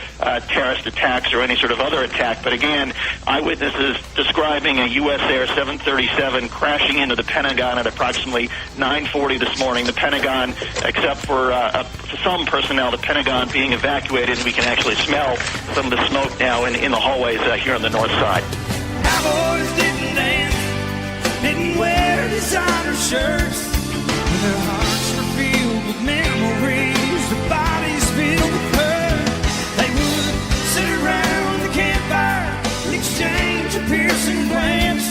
C: terrorist attacks or any sort of other attack. But again, eyewitnesses describing a U.S. Air 737 crashing into the Pentagon at approximately 9:40 this morning. The Pentagon, except for some personnel, the Pentagon being evacuated. We can actually smell some of the smoke now in the hallways here on the north side.
D: Cowboys didn't dance, didn't wear designer shirts. Their hearts were filled with memories, their bodies filled with hurt. They would sit around the campfire and exchange a piercing glance.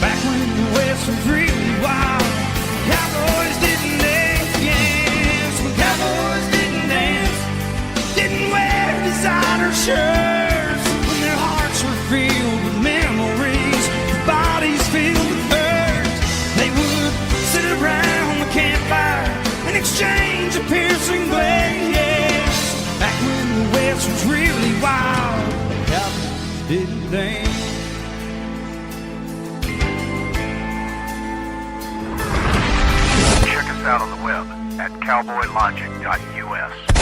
D: Back when the West was really wild, cowboys didn't dance. When cowboys didn't dance, didn't wear designer shirts. When their hearts were filled with memories, their bodies filled with hurt. They would sit around the campfire and exchange a piercing glance. Back when the West was really wild, cowboys didn't dance.
I: Check us out on the web at cowboylogic.us.